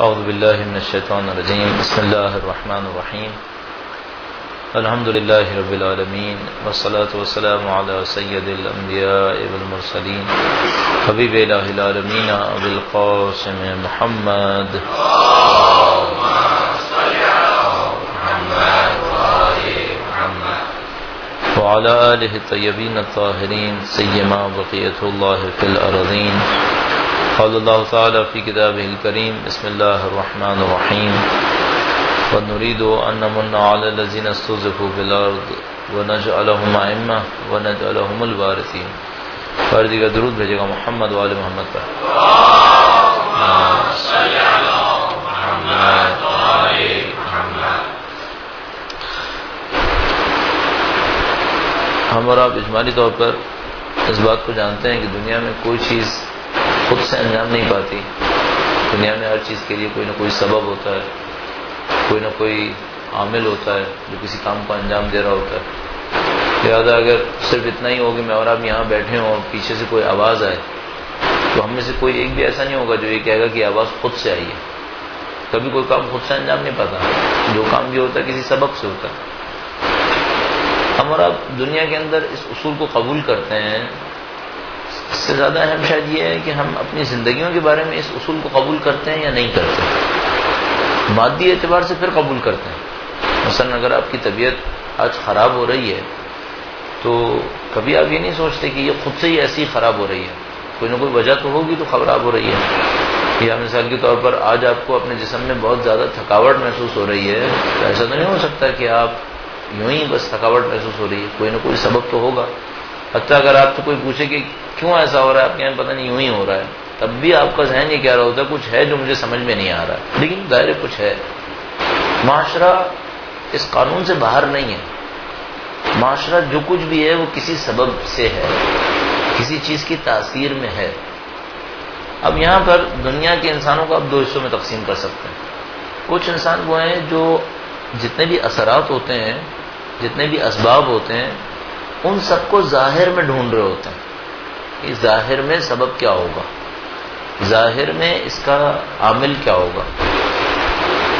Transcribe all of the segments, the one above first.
اعوذ باللہ من الشیطان الرجیم بسم اللہ الرحمن الرحیم الحمد للہ رب العالمین والصلاة والسلام علی سید الانبیاء والمرسلین حبیب الہ العالمین ابی القاسم محمد وعلى آلہ الطیبین الطاہرین سیما بقیۃ اللہ فی الارضین قال اللہ تعالی فی کتابہ الکریم بسم اللہ الرحمن الرحیم ونريد أن نمن على الذين استضعفوا في الأرض ونجعلهم أئمة ونجعلهم الوارثين. فردی کا درود بھیجے گا محمد وآل محمد پر. ہم اور آپ اجمالی طور پر اس بات کو جانتے ہیں کہ دنیا میں کوئی چیز خود سے انجام نہیں پاتی. دنیا میں ہر چیز کے لیے کوئی نہ کوئی سبب ہوتا ہے، کوئی نہ کوئی عامل ہوتا ہے جو کسی کام کو انجام دے رہا ہوتا ہے. لہٰذا اگر صرف اتنا ہی ہو کہ میں اور آپ یہاں بیٹھے ہوں اور پیچھے سے کوئی آواز آئے تو ہم میں سے کوئی ایک بھی ایسا نہیں ہوگا جو یہ کہے گا کہ آواز خود سے آئی ہے. کبھی کوئی کام خود سے انجام نہیں پاتا. جو کام بھی ہوتا ہے کسی سبب سے ہوتا ہے. ہم اور آپ دنیا کے اندر اس اصول کو قبول کرتے ہیں. اس سے زیادہ اہم شاید یہ ہے کہ ہم اپنی زندگیوں کے بارے میں اس اصول کو قبول کرتے ہیں یا نہیں کرتے. مادی اعتبار سے پھر قبول کرتے ہیں. مثلا اگر آپ کی طبیعت آج خراب ہو رہی ہے تو کبھی آپ یہ نہیں سوچتے کہ یہ خود سے ہی ایسی خراب ہو رہی ہے. کوئی نہ کوئی وجہ تو ہوگی تو خراب ہو رہی ہے. یا مثال کے طور پر آج آپ کو اپنے جسم میں بہت زیادہ تھکاوٹ محسوس ہو رہی ہے تو ایسا تو نہیں ہو سکتا کہ آپ یوں ہی بس تھکاوٹ محسوس ہو رہی ہے. کوئی نہ کوئی سبب تو ہوگا. حتیٰ اگر آپ تو کوئی پوچھے کہ کیوں ایسا ہو رہا ہے آپ کہیں پتہ نہیں یوں ہی ہو رہا ہے، تب بھی آپ کا ذہن یہ کہہ رہا ہوتا ہے کچھ ہے جو مجھے سمجھ میں نہیں آ رہا ہے. لیکن ظاہر کچھ ہے. معاشرہ اس قانون سے باہر نہیں ہے. معاشرہ جو کچھ بھی ہے وہ کسی سبب سے ہے، کسی چیز کی تاثیر میں ہے. اب یہاں پر دنیا کے انسانوں کو آپ دو حصوں میں تقسیم کر سکتے ہیں. کچھ انسان وہ ہیں جو جتنے بھی اثرات ہوتے ہیں، جتنے بھی اسباب ہوتے ہیں، ان سب کو ظاہر میں ڈھونڈ رہے ہوتے ہیں کہ ظاہر میں سبب کیا ہوگا، ظاہر میں اس کا عامل کیا ہوگا.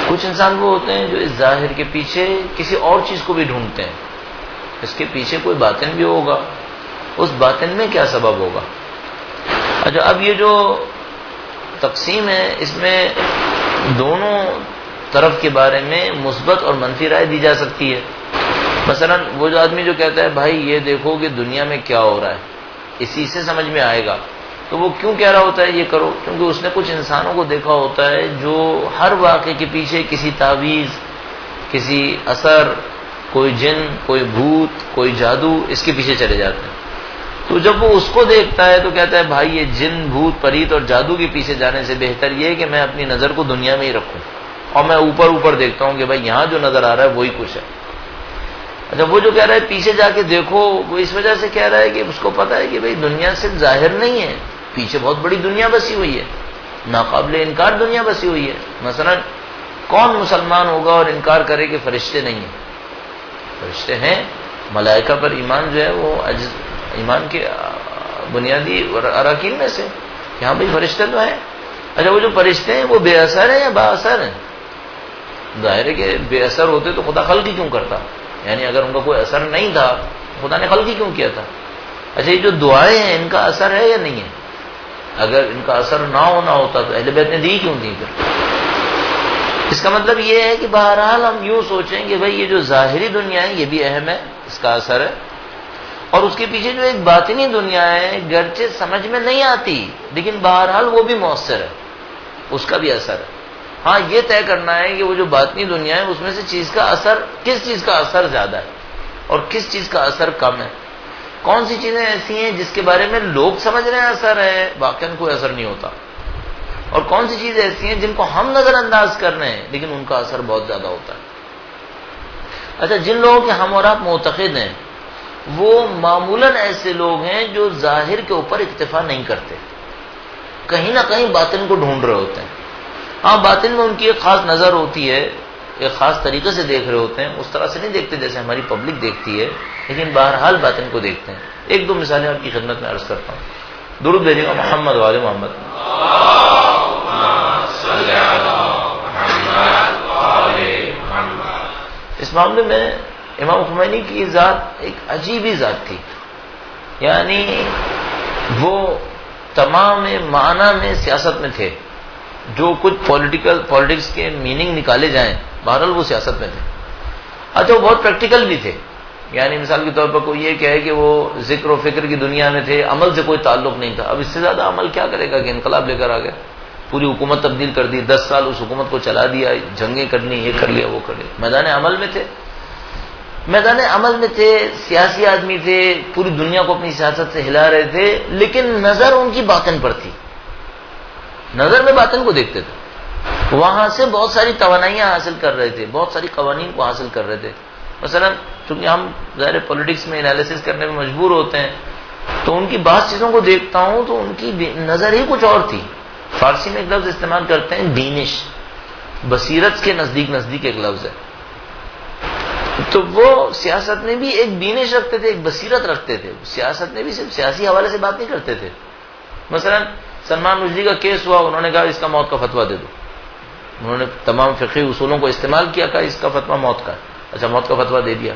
کچھ انسان وہ ہوتے ہیں جو اس ظاہر کے پیچھے کسی اور چیز کو بھی ڈھونڈتے ہیں. اس کے پیچھے کوئی باطن بھی ہوگا، اس باطن میں کیا سبب ہوگا. اچھا، اب یہ جو تقسیم ہے اس میں دونوں طرف کے بارے میں مثبت اور منفی رائے دی جا سکتی ہے. مثلا وہ جو آدمی جو کہتا ہے بھائی یہ دیکھو کہ دنیا میں کیا ہو رہا ہے، اسی سے سمجھ میں آئے گا، تو وہ کیوں کہہ رہا ہوتا ہے یہ کرو؟ کیونکہ اس نے کچھ انسانوں کو دیکھا ہوتا ہے جو ہر واقعے کے پیچھے کسی تعویذ، کسی اثر، کوئی جن، کوئی بھوت، کوئی جادو، اس کے پیچھے چلے جاتے ہیں. تو جب وہ اس کو دیکھتا ہے تو کہتا ہے بھائی یہ جن، بھوت، پریت اور جادو کے پیچھے جانے سے بہتر یہ ہے کہ میں اپنی نظر کو دنیا میں ہی رکھوں اور میں اوپر اوپر دیکھتا ہوں کہ بھائی یہاں جو نظر آ رہا ہے وہی کچھ ہے. اچھا، وہ جو کہہ رہا ہے پیچھے جا کے دیکھو، وہ اس وجہ سے کہہ رہا ہے کہ اس کو پتا ہے کہ بھائی دنیا صرف ظاہر نہیں ہے، پیچھے بہت بڑی دنیا بسی ہوئی ہے، ناقابل انکار دنیا بسی ہوئی ہے. مثلا کون مسلمان ہوگا اور انکار کرے کہ فرشتے نہیں ہیں؟ فرشتے ہیں. ملائکہ پر ایمان جو ہے وہ ایمان کے بنیادی اراکین میں سے کہ ہاں بھائی فرشتے تو ہیں. اچھا، وہ جو فرشتے ہیں وہ بے اثر ہیں یا با اثر ہیں؟ ظاہر ہے کہ بے اثر ہوتے تو خدا خلق ہی کیوں کرتا؟ یعنی اگر ان کا کوئی اثر نہیں تھا خدا نے خلق ہی کیوں کیا تھا؟ اچھا، یہ جو دعائیں ہیں ان کا اثر ہے یا نہیں ہے؟ اگر ان کا اثر نہ ہونا ہوتا تو اہل بیت نے دی کیوں تھی پھر؟ اس کا مطلب یہ ہے کہ بہرحال ہم یوں سوچیں کہ بھائی یہ جو ظاہری دنیا ہے یہ بھی اہم ہے، اس کا اثر ہے، اور اس کے پیچھے جو ایک باطنی دنیا ہے گرچہ سمجھ میں نہیں آتی لیکن بہرحال وہ بھی مؤثر ہے، اس کا بھی اثر ہے. ہاں، یہ طے کرنا ہے کہ وہ جو باطنی دنیا ہے اس میں سے چیز کا اثر، کس چیز کا اثر زیادہ ہے اور کس چیز کا اثر کم ہے. کون سی چیزیں ایسی ہیں جس کے بارے میں لوگ سمجھ رہے ہیں اثر ہے، واقعاً کوئی اثر نہیں ہوتا، اور کون سی چیزیں ایسی ہیں جن کو ہم نظر انداز کر رہے ہیں لیکن ان کا اثر بہت زیادہ ہوتا ہے. اچھا، جن لوگوں کے ہم اور آپ معتقد ہیں وہ معمولاً ایسے لوگ ہیں جو ظاہر کے اوپر اکتفا نہیں کرتے، کہیں نہ کہیں باطن کو ڈھونڈ رہے ہوتے ہیں. ہاں، باطن میں ان کی ایک خاص نظر ہوتی ہے، ایک خاص طریقے سے دیکھ رہے ہوتے ہیں. اس طرح سے نہیں دیکھتے جیسے ہماری پبلک دیکھتی ہے، لیکن بہرحال باطن کو دیکھتے ہیں. ایک دو مثالیں آپ کی خدمت میں عرض کرتا ہوں. درود بھیجیے گا محمد وآل محمد. اس معاملے میں امام خمینی کی ذات ایک عجیب ہی ذات تھی. یعنی وہ تمام معنی میں سیاست میں تھے. جو کچھ پولیٹکس کے میننگ نکالے جائیں بہرحال وہ سیاست میں تھے. اچھا وہ بہت پریکٹیکل بھی تھے. یعنی مثال کے طور پر کوئی یہ کہے کہ وہ ذکر و فکر کی دنیا میں تھے, عمل سے کوئی تعلق نہیں تھا. اب اس سے زیادہ عمل کیا کرے گا کہ انقلاب لے کر آ گیا, پوری حکومت تبدیل کر دی, 10 سال اس حکومت کو چلا دیا, جنگیں کرنی, یہ کر لیا وہ کر لیا. میدان عمل میں تھے, میدان عمل میں تھے, سیاسی آدمی تھے, پوری دنیا کو اپنی سیاست سے ہلا رہے تھے, لیکن نظر ان کی باطن پر تھی, نظر میں باطن کو دیکھتے تھے. وہاں سے بہت ساری توانائیاں حاصل کر رہے تھے, بہت ساری قوانین کو حاصل کر رہے تھے. مثلا چونکہ ہم ظاہر پولیٹکس میں انالیسس کرنے میں مجبور ہوتے ہیں, تو ان کی بعض چیزوں کو دیکھتا ہوں تو ان کی نظر ہی کچھ اور تھی. فارسی میں ایک لفظ استعمال کرتے ہیں بینش, بصیرت کے نزدیک ایک لفظ ہے. تو وہ سیاست میں بھی ایک بینش رکھتے تھے, ایک بصیرت رکھتے تھے. سیاست میں بھی صرف سیاسی حوالے سے بات نہیں کرتے تھے. مثلا سلمان رشدی کا کیس ہوا, انہوں نے کہا اس کا موت کا فتویٰ دے دو. انہوں نے تمام فقہی اصولوں کو استعمال کیا, کہا اس کا فتویٰ موت کا. اچھا موت کا فتویٰ دے دیا.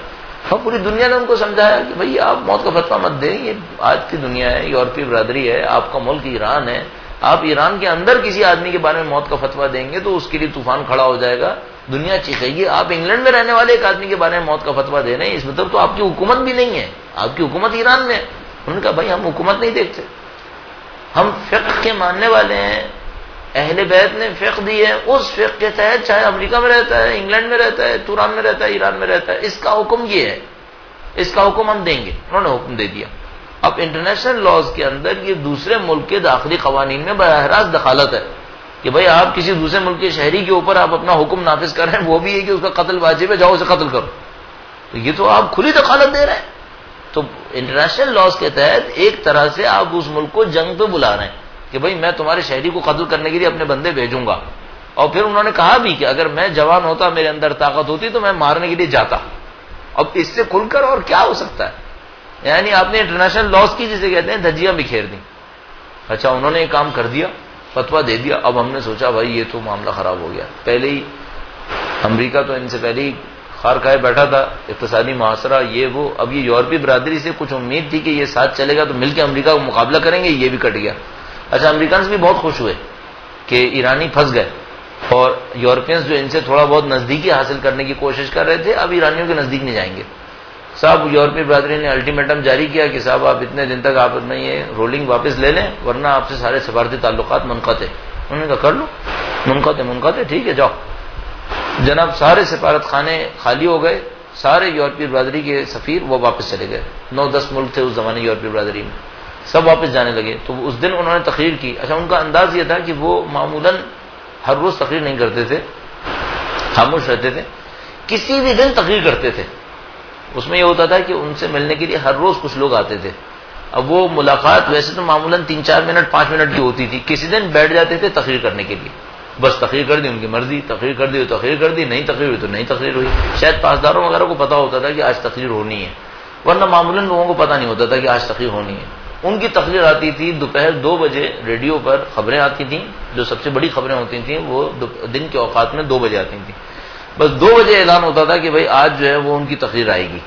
اور پوری دنیا نے ان کو سمجھایا کہ بھئی آپ موت کا فتویٰ مت دیں, یہ آج کی دنیا ہے, یورپی برادری ہے, آپ کا ملک ایران ہے, آپ ایران کے اندر کسی آدمی کے بارے میں موت کا فتویٰ دیں گے تو اس کے لیے طوفان کھڑا ہو جائے گا, دنیا چیخے گی. آپ انگلینڈ میں رہنے والے ایک آدمی کے بارے میں موت کا فتویٰ دے رہے ہیں, اس مطلب تو آپ کی حکومت بھی نہیں ہے, آپ کی حکومت ایران میں ہے. انہوں نے کہا بھائی ہم حکومت نہیں دیکھتے, ہم فقہ کے ماننے والے ہیں. اہل بیت نے فقہ دی ہے, اس فقہ کے تحت چاہے امریکہ میں رہتا ہے, انگلینڈ میں رہتا ہے, توران میں رہتا ہے, ایران میں رہتا ہے, اس کا حکم یہ ہے, اس کا حکم ہم دیں گے. انہوں نے حکم دے دیا. اب انٹرنیشنل لاز کے اندر یہ دوسرے ملک کے داخلی قوانین میں براہ راست دخالت ہے کہ بھئی آپ کسی دوسرے ملک کے شہری کے اوپر آپ اپنا حکم نافذ کر رہے ہیں, وہ بھی ہے کہ اس کا قتل واجب ہے, جاؤ اسے قتل کرو. تو یہ تو آپ کھلی دخالت دے رہے ہیں. تو انٹرنیشنل لاز کے تحت ایک طرح سے آپ اس ملک کو جنگ پہ بلا رہے ہیں کہ بھئی میں تمہارے شہری کو قتل کرنے کے لیے اپنے بندے بھیجوں گا. اور پھر انہوں نے کہا بھی کہ اگر میں جوان ہوتا, میرے اندر طاقت ہوتی تو میں مارنے کے لیے جاتا. اب اس سے کھل کر اور کیا ہو سکتا ہے؟ یعنی آپ نے انٹرنیشنل لاز کی جسے کہتے ہیں دھجیاں بکھیر دیں. اچھا انہوں نے ایک کام کر دیا, فتویٰ دے دیا. اب ہم نے سوچا بھائی یہ تو معاملہ خراب ہو گیا. پہلے ہی امریکہ تو ان سے پہلے ہی خار کھائے بیٹھا تھا, اقتصادی محاصرہ یہ وہ. اب یہ یورپی برادری سے کچھ امید تھی کہ یہ ساتھ چلے گا تو مل کے امریکہ کو مقابلہ کریں گے, یہ بھی کٹ گیا. اچھا امریکنز بھی بہت خوش ہوئے کہ ایرانی پھنس گئے, اور یورپینز جو ان سے تھوڑا بہت نزدیکی حاصل کرنے کی کوشش کر رہے تھے اب ایرانیوں کے نزدیک نہیں جائیں گے. صاحب یورپی برادری نے الٹیمیٹم جاری کیا کہ صاحب آپ اتنے دن تک آپ اپنا یہ رولنگ واپس لے لیں, ورنہ آپ سے سارے سفارتی تعلقات منقطع. انہوں نے کہا کر لو, منقطع ٹھیک ہے جاؤ. جناب سارے سفارت خانے خالی ہو گئے, سارے یورپی برادری کے سفیر وہ واپس چلے گئے. 9-10 ملک تھے اس زمانے یورپی برادری میں, سب واپس جانے لگے. تو اس دن انہوں نے تقریر کی. اچھا ان کا انداز یہ تھا کہ وہ معمولاً ہر روز تقریر نہیں کرتے تھے, خاموش رہتے تھے, کسی بھی دن تقریر کرتے تھے. اس میں یہ ہوتا تھا کہ ان سے ملنے کے لیے ہر روز کچھ لوگ آتے تھے. اب وہ ملاقات ویسے تو معمولاً 3-4 منٹ 5 منٹ کی ہوتی تھی, کسی دن بیٹھ جاتے تھے تقریر کرنے کے لیے. بس تقریر کر دی ان کی مرضی, تقریر کر دی تو تقریر کر دی, نہیں تقریر ہوئی تو نہیں تقریر ہوئی. شاید پاسداروں وغیرہ کو پتا ہوتا تھا کہ آج تقریر ہونی ہے, ورنہ معمولاً لوگوں کو پتا نہیں ہوتا تھا کہ آج تقریر ہونی ہے. ان کی تقریر آتی تھی دوپہر 2 بجے, ریڈیو پر خبریں آتی تھیں, جو سب سے بڑی خبریں ہوتی تھیں وہ دن کے اوقات میں 2 بجے آتی تھیں. بس 2 بجے اعلان ہوتا تھا کہ بھئی آج جو ہے وہ ان کی تقریر آئے گی,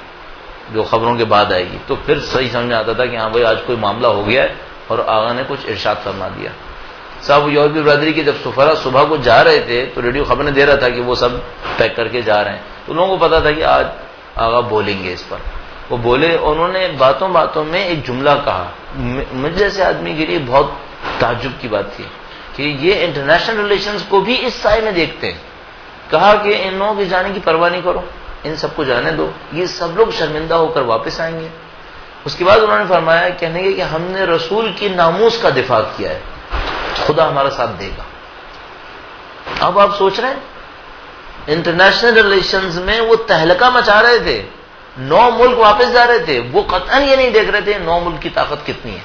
جو خبروں کے بعد آئے گی. تو پھر صحیح سمجھ میں آتا تھا کہ ہاں بھئی آج کوئی معاملہ ہو گیا ہے اور آقا نے کچھ ارشاد فرما دیا. صاحب یورپی برادری کے جب سفراء صبح کو جا رہے تھے تو ریڈیو خبریں دے رہا تھا کہ وہ سب پیک کر کے جا رہے ہیں. تو لوگوں کو پتا تھا کہ آج آقا بولیں گے اس پر. وہ بولے, انہوں نے باتوں باتوں میں ایک جملہ کہا, مجھ جیسے آدمی کے لیے بہت تعجب کی بات تھی کہ یہ انٹرنیشنل ریلیشنز کو بھی اس سائے میں دیکھتے ہیں. کہا کہ ان لوگوں کے جانے کی پرواہ نہیں کرو, ان سب کو جانے دو, یہ سب لوگ شرمندہ ہو کر واپس آئیں گے. اس کے بعد انہوں نے فرمایا, کہنے گے کہ ہم نے رسول کی ناموس کا دفاع کیا ہے, خدا ہمارا ساتھ دے گا. اب آپ سوچ رہے ہیں انٹرنیشنل ریلیشنز میں وہ تہلکہ مچا رہے تھے, 9 ملک واپس جا رہے تھے. وہ قطعاً یہ نہیں دیکھ رہے تھے 9 ملک کی طاقت کتنی ہے,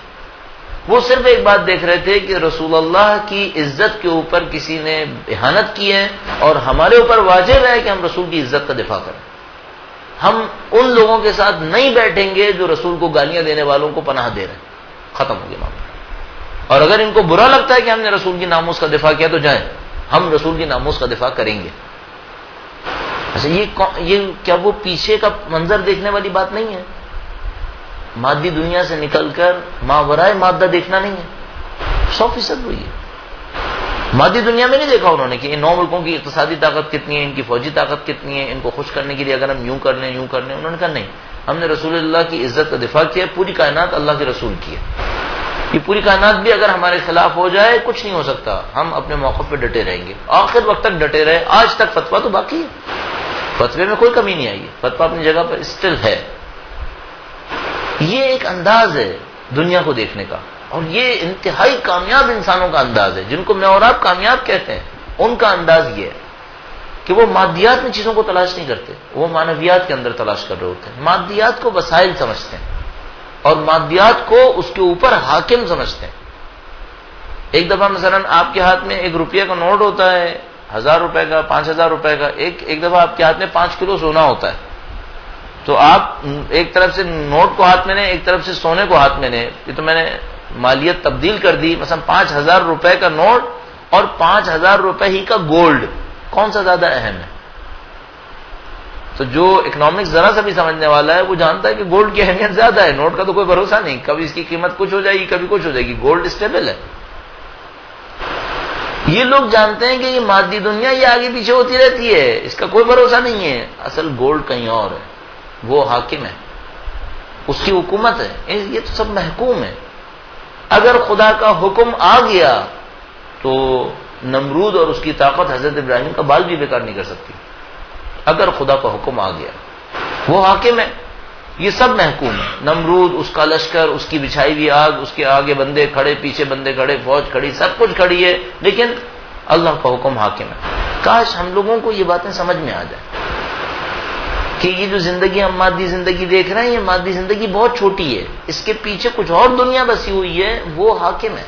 وہ صرف ایک بات دیکھ رہے تھے کہ رسول اللہ کی عزت کے اوپر کسی نے اہانت کی ہے, اور ہمارے اوپر واجب ہے کہ ہم رسول کی عزت کا دفاع کریں. ہم ان لوگوں کے ساتھ نہیں بیٹھیں گے جو رسول کو گالیاں دینے والوں کو پناہ دے رہے ہیں. ختم ہو گیا معاملہ. اور اگر ان کو برا لگتا ہے کہ ہم نے رسول کی ناموس کا دفاع کیا تو جائیں, ہم رسول کی ناموس کا دفاع کریں گے. اچھا یہ کیا وہ پیچھے کا منظر دیکھنے والی بات نہیں ہے؟ مادی دنیا سے نکل کر ماورائے مادہ دیکھنا نہیں ہے؟ 100% وہی ہے. مادی دنیا میں نہیں دیکھا انہوں نے کہ ان 9 ملکوں کی اقتصادی طاقت کتنی ہے، ان کی فوجی طاقت کتنی ہے، ان کو خوش کرنے کے لیے اگر ہم یوں کر لیں یوں کر لیں. انہوں نے کہا نہیں، ہم نے رسول اللہ کی عزت کا دفاع کیا. پوری کائنات اللہ کے رسول کی ہے. یہ پوری کائنات بھی اگر ہمارے خلاف ہو جائے کچھ نہیں ہو سکتا، ہم اپنے موقف پہ ڈٹے رہیں گے، آخر وقت تک ڈٹے رہے. آج تک فتویٰ تو باقی ہے، فتوے میں کوئی کمی نہیں آئی ہے، فتویٰ اپنی جگہ پر اسٹل ہے. یہ ایک انداز ہے دنیا کو دیکھنے کا، اور یہ انتہائی کامیاب انسانوں کا انداز ہے. جن کو میں اور آپ کامیاب کہتے ہیں ان کا انداز یہ ہے کہ وہ مادیات میں چیزوں کو تلاش نہیں کرتے، وہ معنویات کے اندر تلاش کر رہے ہوتے ہیں. مادیات کو وسائل سمجھتے ہیں اور مادیات کو اس کے اوپر حاکم سمجھتے ہیں. ایک دفعہ مثلا آپ کے ہاتھ میں 1 روپیہ کا نوٹ ہوتا ہے، 1000 روپے کا، 5000 روپے کا. ایک دفعہ آپ کے ہاتھ میں 5 کلو سونا ہوتا ہے. تو آپ ایک طرف سے نوٹ کو ہاتھ میں لیں، ایک طرف سے سونے کو ہاتھ میں لیں. یہ تو میں نے مالیت تبدیل کر دی. مثلا 5000 روپے کا نوٹ اور 5000 روپے ہی کا گولڈ، کون سا زیادہ اہم ہے؟ تو جو اکنامکس ذرا سا بھی سمجھنے والا ہے وہ جانتا ہے کہ گولڈ کی اہمیت زیادہ ہے. نوٹ کا تو کوئی بھروسہ نہیں، کبھی اس کی قیمت کچھ ہو جائے گی کبھی کچھ ہو جائے گی. گولڈ اسٹیبل ہے. یہ لوگ جانتے ہیں کہ یہ مادی دنیا یہ آگے پیچھے ہوتی رہتی ہے، اس کا کوئی بھروسہ نہیں ہے. اصل گولڈ کہیں اور ہے، وہ حاکم ہے، اس کی حکومت ہے. یہ تو سب محکوم ہے. اگر خدا کا حکم آ گیا تو نمرود اور اس کی طاقت حضرت ابراہیم کا بال بھی بیکار نہیں کر سکتی. اگر خدا کا حکم آ گیا وہ حاکم ہے. یہ سب محکوم ہے. نمرود، اس کا لشکر، اس کی بچھائی ہوئی آگ، اس کے آگے بندے کھڑے، پیچھے بندے کھڑے، فوج کھڑی، سب کچھ کھڑی ہے، لیکن اللہ کا حکم حاکم ہے. کاش ہم لوگوں کو یہ باتیں سمجھ میں آ جائیں کہ یہ جو زندگی ہم مادی زندگی دیکھ رہے ہیں، یہ مادی زندگی بہت چھوٹی ہے، اس کے پیچھے کچھ اور دنیا بسی ہوئی ہے، وہ حاکم ہے.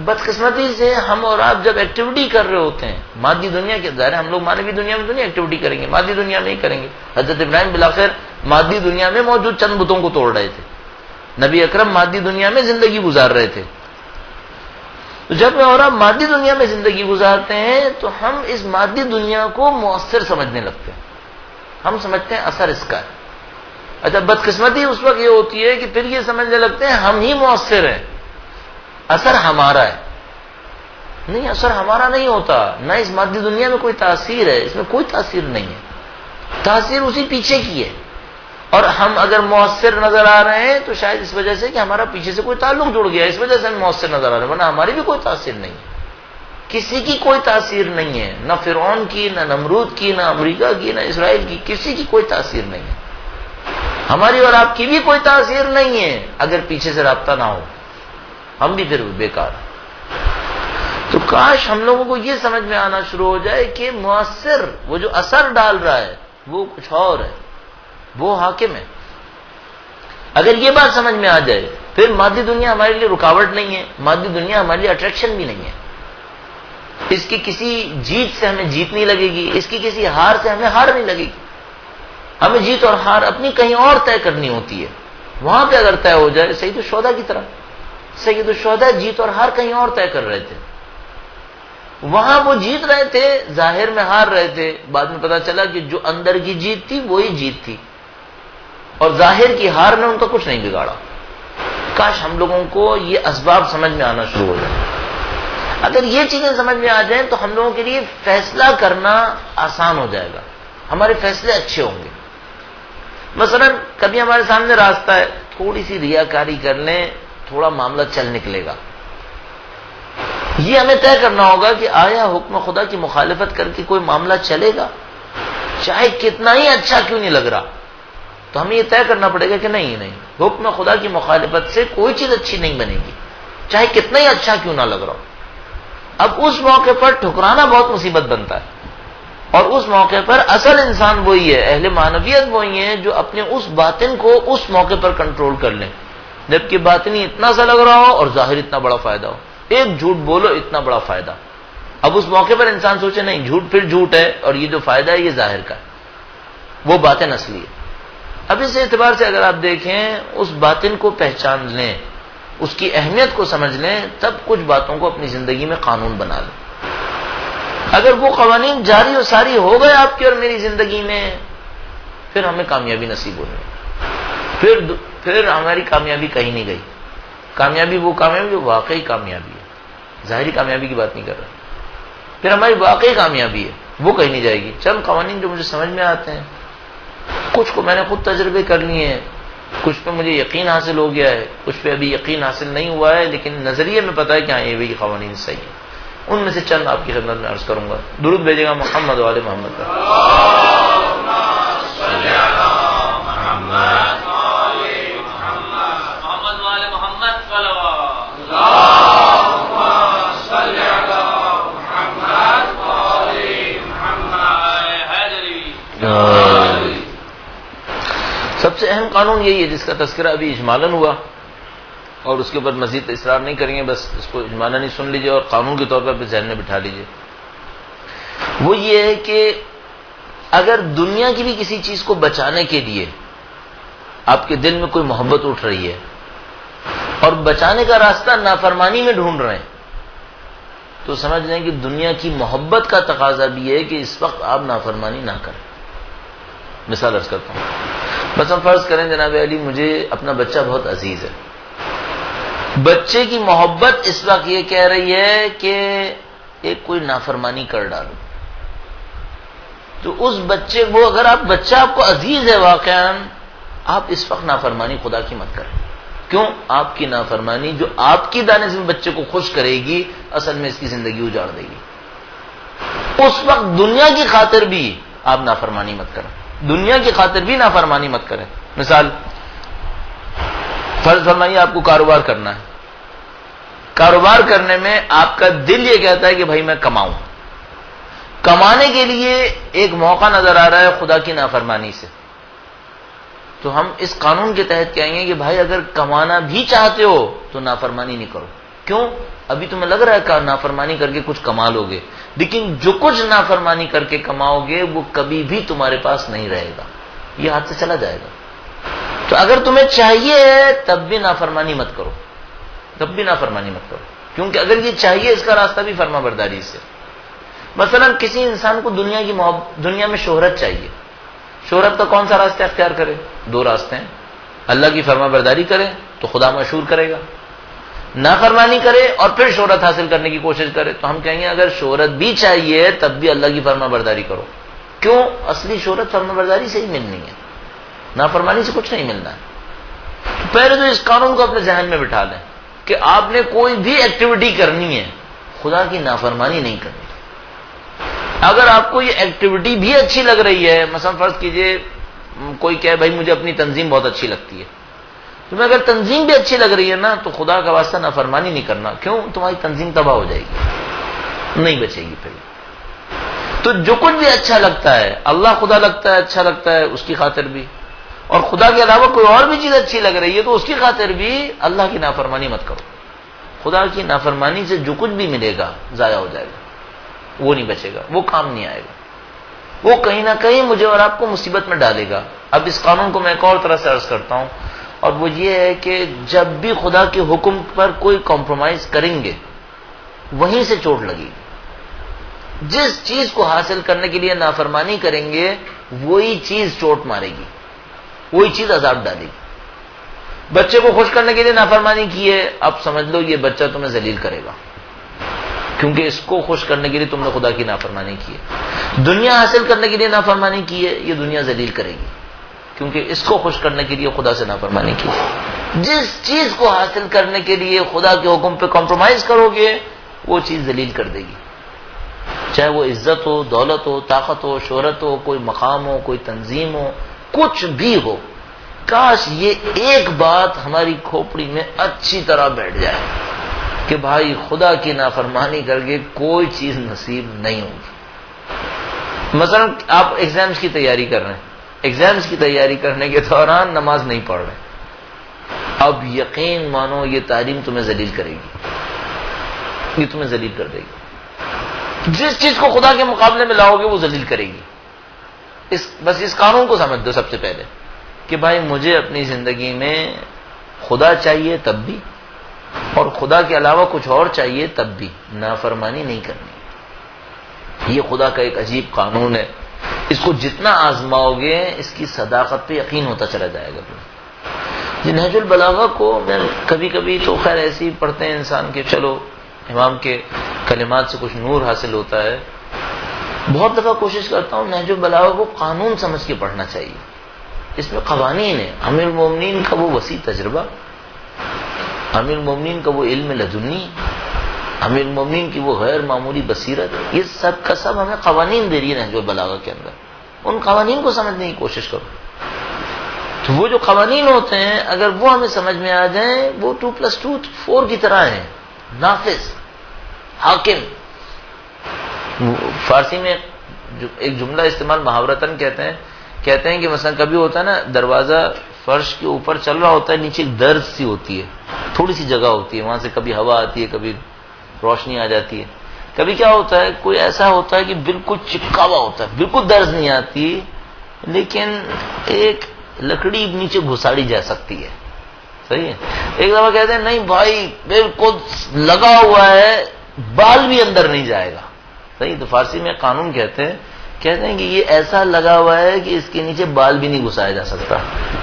بدقسمتی سے ہم اور آپ جب ایکٹیویٹی کر رہے ہوتے ہیں مادی دنیا کے، ظاہر ہم لوگ مانوی دنیا میں تو نہیں ایکٹیویٹی کریں گے، مادی دنیا میں ہی کریں گے. حضرت ابراہیم بالآخر مادی دنیا میں موجود چند بتوں کو توڑ رہے تھے. نبی اکرم مادی دنیا میں زندگی گزار رہے تھے. تو جب میں اور آپ مادی دنیا میں زندگی گزارتے ہیں تو ہم اس مادی دنیا کو مؤثر سمجھنے لگتے ہیں. ہم سمجھتے ہیں اثر اس کا ہے. اچھا بدقسمتی اس وقت یہ ہوتی ہے کہ پھر یہ سمجھنے لگتے ہیں ہم ہی مؤثر ہیں، اثر ہمارا ہے. نہیں، اثر ہمارا نہیں ہوتا. نہ اس مادی دنیا میں کوئی تاثیر ہے، اس میں کوئی تاثیر نہیں ہے. تاثیر اسی پیچھے کی ہے. اور ہم اگر مؤثر نظر آ رہے ہیں تو شاید اس وجہ سے کہ ہمارا پیچھے سے کوئی تعلق جڑ گیا، اس وجہ سے ہم مؤثر نظر آ رہے ہیں، ورنہ ہماری بھی کوئی تاثیر نہیں ہے. کسی کی کوئی تاثیر نہیں ہے، نہ فرعون کی، نہ نمرود کی، نہ امریکہ کی، نہ اسرائیل کی، کسی کی کوئی تاثیر نہیں ہے. ہماری اور آپ کی بھی کوئی تاثیر نہیں ہے اگر پیچھے سے رابطہ نہ ہو، ہم بھی پھر بیکار ہیں. تو کاش ہم لوگوں کو یہ سمجھ میں آنا شروع ہو جائے کہ مؤثر، وہ جو اثر ڈال رہا ہے وہ کچھ اور ہے، وہ حاکم ہے. اگر یہ بات سمجھ میں آ جائے پھر مادی دنیا ہمارے لیے رکاوٹ نہیں ہے، مادی دنیا ہمارے لیے اٹریکشن بھی نہیں ہے. اس کی کسی جیت سے ہمیں جیت نہیں لگے گی، اس کی کسی ہار سے ہمیں ہار نہیں لگے گی. ہمیں جیت اور ہار اپنی کہیں اور طے کرنی ہوتی ہے. وہاں پہ اگر طے ہو جائے، سید الشہداء کی طرح، سید الشہداء جیت اور ہار کہیں اور طے کر رہے تھے. وہاں وہ جیت رہے تھے، ظاہر میں ہار رہے تھے. بعد میں پتا چلا کہ جو اندر کی جیت تھی وہی جیت تھی، اور ظاہر کی ہار نے ان کا کچھ نہیں بگاڑا. کاش ہم لوگوں کو یہ اسباب سمجھ میں آنا شروع ہو جائے. اگر یہ چیزیں سمجھ میں آ جائیں تو ہم لوگوں کے لیے فیصلہ کرنا آسان ہو جائے گا، ہمارے فیصلے اچھے ہوں گے. مثلا کبھی ہمارے سامنے راستہ ہے، تھوڑی سی ریاکاری کر لیں، تھوڑا معاملہ چل نکلے گا. یہ ہمیں طے کرنا ہوگا کہ آیا حکم خدا کی مخالفت کر کے کوئی معاملہ چلے گا، چاہے کتنا ہی اچھا کیوں نہیں لگ رہا. تو ہمیں یہ طے کرنا پڑے گا کہ نہیں، حکم خدا کی مخالفت سے کوئی چیز اچھی نہیں بنے گی، چاہے کتنا ہی اچھا کیوں نہ لگ رہا ہو. اب اس موقع پر ٹھکرانا بہت مصیبت بنتا ہے، اور اس موقع پر اصل انسان وہی ہے، اہل معنویت وہی ہیں جو اپنے اس باطن کو اس موقع پر کنٹرول کر لیں. جبکہ باطنی اتنا سا لگ رہا ہو اور ظاہر اتنا بڑا فائدہ ہو. ایک جھوٹ بولو اتنا بڑا فائدہ. اب اس موقع پر انسان سوچے نہیں، جھوٹ پھر جھوٹ ہے، اور یہ جو فائدہ ہے یہ ظاہر کا ہے، وہ باطن اصلی ہے. اب اس اعتبار سے اگر آپ دیکھیں، اس باطن کو پہچان لیں، اس کی اہمیت کو سمجھ لیں، تب کچھ باتوں کو اپنی زندگی میں قانون بنا لیں. اگر وہ قوانین جاری و ساری ہو گئے آپ کی اور میری زندگی میں، پھر ہمیں کامیابی نصیب ہو گئی، پھر ہماری کامیابی کہیں نہیں گئی. کامیابی وہ کامیابی جو واقعی کامیابی ہے، ظاہری کامیابی کی بات نہیں کر رہا. پھر ہماری واقعی کامیابی ہے، وہ کہیں نہیں جائے گی. چند قوانین جو مجھے سمجھ میں آتے ہیں، کچھ کو میں نے خود تجربے کر لیے ہیں، کچھ پہ مجھے یقین حاصل ہو گیا ہے، کچھ پہ ابھی یقین حاصل نہیں ہوا ہے، لیکن نظریے میں پتا ہے کہ ہاں یہ بھی قوانین صحیح ہیں. ان میں سے چند آپ کی خدمت میں عرض کروں گا. درود بھیجے گا محمد و آل محمد پر. سب سے اہم قانون یہی ہے جس کا تذکرہ ابھی اجمالاً ہوا، اور اس کے اوپر مزید اصرار نہیں کریں گے، بس اس کو اجمالاً ہی سن لیجئے اور قانون کے طور پر ذہن میں بٹھا لیجئے. وہ یہ ہے کہ اگر دنیا کی بھی کسی چیز کو بچانے کے لیے آپ کے دل میں کوئی محبت اٹھ رہی ہے اور بچانے کا راستہ نافرمانی میں ڈھونڈ رہے ہیں، تو سمجھ لیں کہ دنیا کی محبت کا تقاضا بھی ہے کہ اس وقت آپ نافرمانی نہ کریں. مثال عرض کرتا ہوں. مثلا فرض کریں جناب علی مجھے اپنا بچہ بہت عزیز ہے، بچے کی محبت اس وقت یہ کہہ رہی ہے کہ ایک کوئی نافرمانی کر ڈالو، تو اس بچے کو اگر بچہ آپ کو عزیز ہے واقعا، آپ اس وقت نافرمانی خدا کی مت کریں. کیوں؟ آپ کی نافرمانی جو آپ کی دانے سے بچے کو خوش کرے گی، اصل میں اس کی زندگی اجاڑ دے گی. اس وقت دنیا کی خاطر بھی آپ نافرمانی مت کریں، دنیا کی خاطر بھی نافرمانی مت کریں. مثال فرض فرمائیے آپ کو کاروبار کرنا ہے، کاروبار کرنے میں آپ کا دل یہ کہتا ہے کہ بھائی میں کماؤں، کمانے کے لیے ایک موقع نظر آ رہا ہے خدا کی نافرمانی سے، تو ہم اس قانون کے تحت کہیں گے کہ بھائی اگر کمانا بھی چاہتے ہو تو نافرمانی نہیں کرو. کیوں؟ ابھی تمہیں لگ رہا ہے کہ نافرمانی کر کے کچھ کما لو گے، لیکن جو کچھ نافرمانی کر کے کماؤ گے وہ کبھی بھی تمہارے پاس نہیں رہے گا، یہ ہاتھ سے چلا جائے گا. تو اگر تمہیں چاہیے تب بھی نافرمانی مت کرو، تب بھی نافرمانی مت کرو، کیونکہ اگر یہ چاہیے اس کا راستہ بھی فرما برداری سے. مثلا کسی انسان کو دنیا میں شہرت چاہیے، شہرت کا کون سا راستہ اختیار کرے؟ دو راستے ہیں. اللہ کی فرما برداری کرے تو خدا مشہور کرے گا، نافرمانی کرے اور پھر شہرت حاصل کرنے کی کوشش کرے تو ہم کہیں گے اگر شہرت بھی چاہیے تب بھی اللہ کی فرما برداری کرو. کیوں؟ اصلی شہرت فرما برداری سے ہی ملنی ہے، نافرمانی سے کچھ نہیں ملنا ہے. تو پہلے تو اس قانون کو اپنے ذہن میں بٹھا لیں کہ آپ نے کوئی بھی ایکٹیویٹی کرنی ہے خدا کی نافرمانی نہیں کرنی. اگر آپ کو یہ ایکٹیویٹی بھی اچھی لگ رہی ہے، مثلا فرض کیجئے کوئی کہے بھائی مجھے اپنی تنظیم بہت اچھی لگتی ہے، تمہیں اگر تنظیم بھی اچھی لگ رہی ہے نا تو خدا کا واسطہ نافرمانی نہیں کرنا. کیوں؟ تمہاری تنظیم تباہ ہو جائے گی، نہیں بچے گی پھر. تو جو کچھ بھی اچھا لگتا ہے، اللہ خدا لگتا ہے اچھا لگتا ہے اس کی خاطر بھی، اور خدا کے علاوہ کوئی اور بھی چیز اچھی لگ رہی ہے تو اس کی خاطر بھی اللہ کی نافرمانی مت کرو. خدا کی نافرمانی سے جو کچھ بھی ملے گا ضائع ہو جائے گا، وہ نہیں بچے گا، وہ کام نہیں آئے گا، وہ کہیں نہ کہیں مجھے اور آپ کو مصیبت میں ڈالے گا. اب اس قانون کو میں ایک اور طرح سے عرض کرتا ہوں، اور وہ یہ ہے کہ جب بھی خدا کے حکم پر کوئی کمپرومائز کریں گے وہیں سے چوٹ لگے گی. جس چیز کو حاصل کرنے کے لیے نافرمانی کریں گے وہی چیز چوٹ مارے گی، وہی چیز عذاب ڈالے گی. بچے کو خوش کرنے کے لیے نافرمانی کی ہے، اب سمجھ لو یہ بچہ تمہیں ذلیل کرے گا، کیونکہ اس کو خوش کرنے کے لیے تم نے خدا کی نافرمانی کی ہے. دنیا حاصل کرنے کے لیے نافرمانی کی ہے، یہ دنیا ذلیل کرے گی، کیونکہ اس کو خوش کرنے کے لیے خدا سے نافرمانی کی ہے. جس چیز کو حاصل کرنے کے لیے خدا کے حکم پہ کمپرومائز کرو گے وہ چیز ذلیل کر دے گی، چاہے وہ عزت ہو، دولت ہو، طاقت ہو، شہرت ہو، کوئی مقام ہو، کوئی تنظیم ہو، کچھ بھی ہو. کاش یہ ایک بات ہماری کھوپڑی میں اچھی طرح بیٹھ جائے کہ بھائی خدا کی نافرمانی کر کے کوئی چیز نصیب نہیں ہوگی. مثلا آپ ایگزامز کی تیاری کر رہے ہیں، ایگزامز کی تیاری کرنے کے دوران نماز نہیں پڑھ رہے، اب یقین مانو یہ تعلیم تمہیں ذلیل کرے گی، یہ تمہیں ذلیل کر دے گی. جس چیز کو خدا کے مقابلے میں لاؤ گے وہ ذلیل کرے گی. بس اس قانون کو سمجھ دو سب سے پہلے کہ بھائی مجھے اپنی زندگی میں خدا چاہیے تب بھی، اور خدا کے علاوہ کچھ اور چاہیے تب بھی، نافرمانی نہیں کرنی. یہ خدا کا ایک عجیب قانون ہے، اس کو جتنا آزماؤ گے اس کی صداقت پہ یقین ہوتا چلا جائے گا. جی نہج البلاغہ کو میں کبھی کبھی تو خیر ایسے ہی پڑھتے ہیں انسان کے، چلو امام کے کلمات سے کچھ نور حاصل ہوتا ہے. بہت دفعہ کوشش کرتا ہوں نہج البلاغہ کو قانون سمجھ کے پڑھنا چاہیے. اس میں قوانین ہیں، امیر المومنین کا وہ وسیع تجربہ، امیر المومنین کا وہ علم لدنی، امیر المومنین کی وہ غیر معمولی بصیرت، یہ سب کا سب ہمیں قوانین دے رہی ہے نہج البلاغہ کے اندر. ان قوانین کو سمجھنے کی کوشش کرو. تو وہ جو قوانین ہوتے ہیں اگر وہ ہمیں سمجھ میں آ جائیں، وہ 2+2 4 کی طرح ہیں، نافذ، حاکم. فارسی میں ایک جملہ استعمال محاورتاً کہتے ہیں کہ مثلا کبھی ہوتا ہے نا، دروازہ فرش کے اوپر چل رہا ہوتا ہے، نیچے ایک درز سی ہوتی ہے، تھوڑی سی جگہ ہوتی ہے، وہاں سے کبھی ہوا آتی ہے، کبھی روشنی آ جاتی ہے. کبھی کیا ہوتا ہے، کوئی ایسا ہوتا ہے کہ بالکل چپکا ہوا ہوتا ہے، بالکل درز نہیں آتی، لیکن ایک لکڑی نیچے گھساڑی جا سکتی ہے. صحیح ہے. ایک دفعہ کہتے ہیں نہیں بھائی بالکل لگا ہوا ہے، بال بھی اندر نہیں جائے گا. صحیح. تو فارسی میں قانون کہتے ہیں کہ یہ ایسا لگا ہوا ہے کہ اس کے نیچے بال بھی نہیں گھسایا جا سکتا.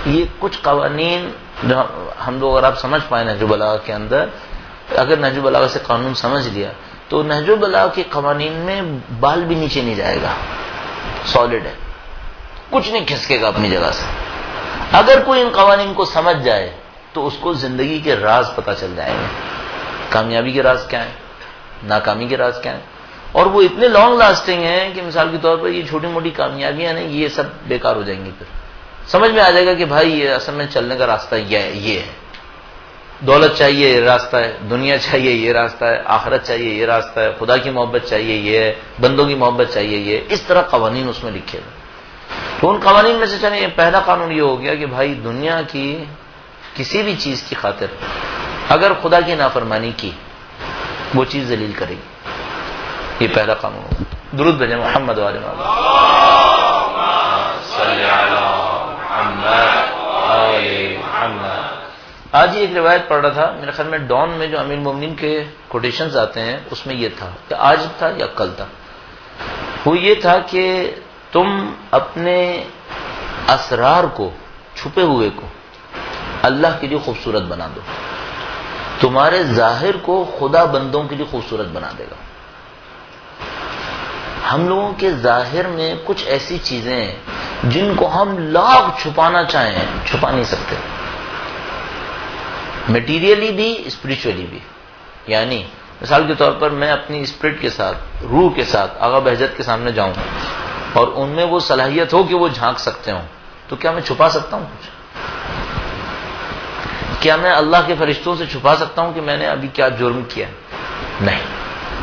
یہ کچھ قوانین جو ہم لوگ، اگر آپ سمجھ پائیں نہج البلاغہ کے اندر، اگر نہج البلاغہ سے قانون سمجھ لیا تو نہج البلاغہ کے قوانین میں بال بھی نیچے نہیں جائے گا، سالڈ ہے، کچھ نہیں کھسکے گا اپنی جگہ سے. اگر کوئی ان قوانین کو سمجھ جائے تو اس کو زندگی کے راز پتہ چل جائیں گے. کامیابی کے راز کیا ہیں، ناکامی کے راز کیا ہیں، اور وہ اتنے لانگ لاسٹنگ ہیں کہ مثال کے طور پر یہ چھوٹی موٹی کامیابیاں نہیں، یہ سب بیکار ہو جائیں گی. پھر سمجھ میں آ جائے گا کہ بھائی یہ اصل میں چلنے کا راستہ یہ ہے. دولت چاہیے یہ راستہ ہے، دنیا چاہیے یہ راستہ ہے، آخرت چاہیے یہ راستہ ہے، خدا کی محبت چاہیے یہ ہے، بندوں کی محبت چاہیے یہ. اس طرح قوانین اس میں لکھے ہوئے. تو ان قوانین میں سے چلیں یہ پہلا قانون یہ ہو گیا کہ بھائی دنیا کی کسی بھی چیز کی خاطر اگر خدا کی نافرمانی کی، وہ چیز ذلیل کرے گی. یہ پہلا قانون ہوگا. درود بھیجیں محمد وعلی محمد. آج ہی ایک روایت پڑھ رہا تھا، میرے خیال میں ڈان میں جو امیر المومنین کے کوٹیشنز آتے ہیں اس میں یہ تھا کہ آج تھا یا کل تھا، وہ یہ تھا کہ تم اپنے اسرار کو، چھپے ہوئے کو اللہ کے لیے خوبصورت بنا دو، تمہارے ظاہر کو خدا بندوں کے لیے خوبصورت بنا دے گا. ہم لوگوں کے ظاہر میں کچھ ایسی چیزیں ہیں جن کو ہم لاکھ چھپانا چاہیں چھپا نہیں سکتے، میٹیریلی بھی اسپریچولی بھی. یعنی مثال کے طور پر میں اپنی اسپرٹ کے ساتھ، روح کے ساتھ آغا بہجت کے سامنے جاؤں اور ان میں وہ صلاحیت ہو کہ وہ جھانک سکتے ہوں، تو کیا میں چھپا سکتا ہوں کچھ؟ کیا میں اللہ کے فرشتوں سے چھپا سکتا ہوں کہ میں نے ابھی کیا جرم کیا؟ نہیں.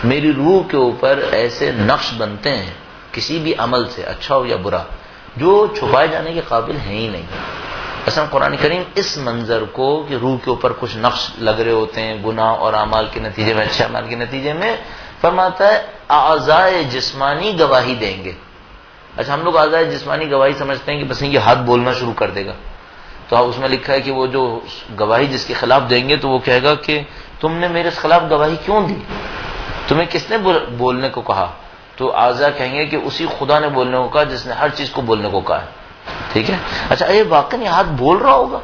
میری روح کے اوپر ایسے نقش بنتے ہیں کسی بھی عمل سے، اچھا ہو یا برا، جو چھپائے جانے کے قابل ہیں ہی نہیں. مثلا قرآن کریم اس منظر کو کہ روح کے اوپر کچھ نقش لگ رہے ہوتے ہیں گناہ اور اعمال کے نتیجے میں، اچھے اعمال کے نتیجے میں، فرماتا ہے اعضائے جسمانی گواہی دیں گے. اچھا ہم لوگ اعضائے جسمانی گواہی سمجھتے ہیں کہ بس یہ ہاتھ بولنا شروع کر دے گا، تو اس میں لکھا ہے کہ وہ جو گواہی جس کے خلاف دیں گے تو وہ کہے گا کہ تم نے میرے خلاف گواہی کیوں دی، تمہیں کس نے بولنے کو کہا؟ تو اعضاء کہیں گے کہ اسی خدا نے بولنے کو کہا جس نے ہر چیز کو بولنے کو کہا ہے. ٹھیک ہے. اچھا یہ واقعی ہاتھ بول رہا ہوگا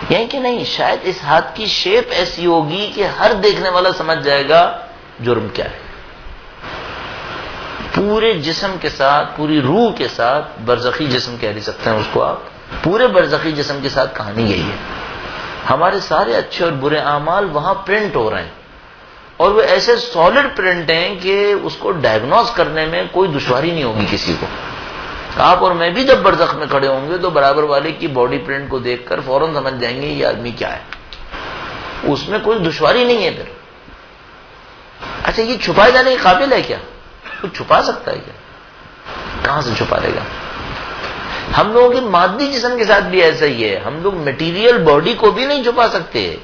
یعنی کہ نہیں؟ شاید اس ہاتھ کی شیپ ایسی ہوگی کہ ہر دیکھنے والا سمجھ جائے گا جرم کیا ہے. پورے جسم کے ساتھ، پوری روح کے ساتھ، برزخی جسم کہہ نہیں سکتے ہیں اس کو آپ، پورے برزخی جسم کے ساتھ کہانی یہی ہے. ہمارے سارے اچھے اور برے اعمال وہاں پرنٹ ہو رہے ہیں، اور وہ ایسے سالڈ پرنٹ ہیں کہ اس کو ڈائگنوز کرنے میں کوئی دشواری نہیں ہوگی کسی کو. آپ اور میں بھی جب برزخ میں کھڑے ہوں گے تو برابر والے کی باڈی پرنٹ کو دیکھ کر فوراً سمجھ جائیں گے یہ آدمی کیا ہے، اس میں کوئی دشواری نہیں ہے پھر. اچھا یہ چھپائے جانے کے قابل ہے کیا؟ کچھ چھپا سکتا ہے کیا؟ کہاں سے چھپا لے گا؟ ہم لوگوں کے مادی جسم کے ساتھ بھی ایسا ہی ہے، ہم لوگ میٹیریل باڈی کو بھی نہیں چھپا سکتے.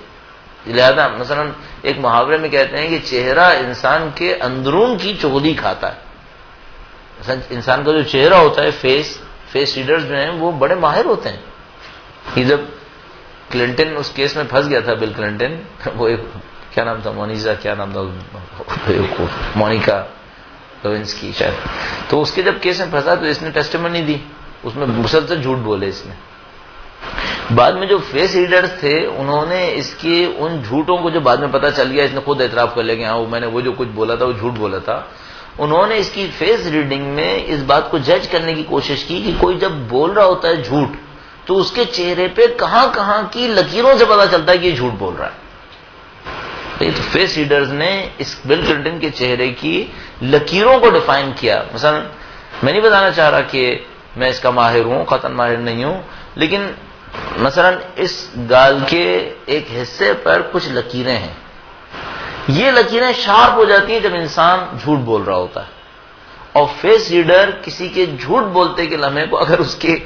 لہذا مثلا ایک محاورے میں کہتے ہیں کہ چہرہ انسان کے اندرون کی چغلی کھاتا ہے. انسان کا جو چہرہ ہوتا ہے، فیس ریڈرز جو ہیں وہ بڑے ماہر ہوتے ہیں. یہ جب کلنٹن اس کیس میں پھنس گیا تھا، بل کلنٹن، وہ ایک کیا نام تھا، مونیکا، لیونسکی شاید. تو اس کے جب کیس میں پھنسا تو اس نے ٹیسٹیمنی دی, اس میں مسلسل جھوٹ بولے اس نے. بعد میں جو فیس ریڈرز تھے انہوں نے اس کے ان جھوٹوں کو, جو بعد میں پتہ چل گیا, اس نے خود اعتراف کر لیا کہ ہاں میں نے وہ جو کچھ بولا تھا وہ جھوٹ بولا تھا, انہوں نے اس کی فیس ریڈنگ میں اس بات کو جج کرنے کی کوشش کی کہ کوئی جب بول رہا ہوتا ہے جھوٹ تو اس کے چہرے پہ کہاں کہاں کی لکیروں سے پتہ چلتا ہے کہ یہ جھوٹ بول رہا ہے. تو فیس ریڈرز نے اس بل کلنٹن کے چہرے کی لکیروں کو ڈیفائن کیا. مثلا میں نہیں بتانا چاہ رہا کہ میں اس کا ماہر ہوں, قطعاً ماہر نہیں ہوں, لیکن مثلا اس گال کے ایک حصے پر کچھ لکیریں ہیں, یہ لکیریں شارپ ہو جاتی ہیں جب انسان جھوٹ بول رہا ہوتا ہے, اور فیس ریڈر کسی کے جھوٹ بولتے کے لمحے کو اگر اس کے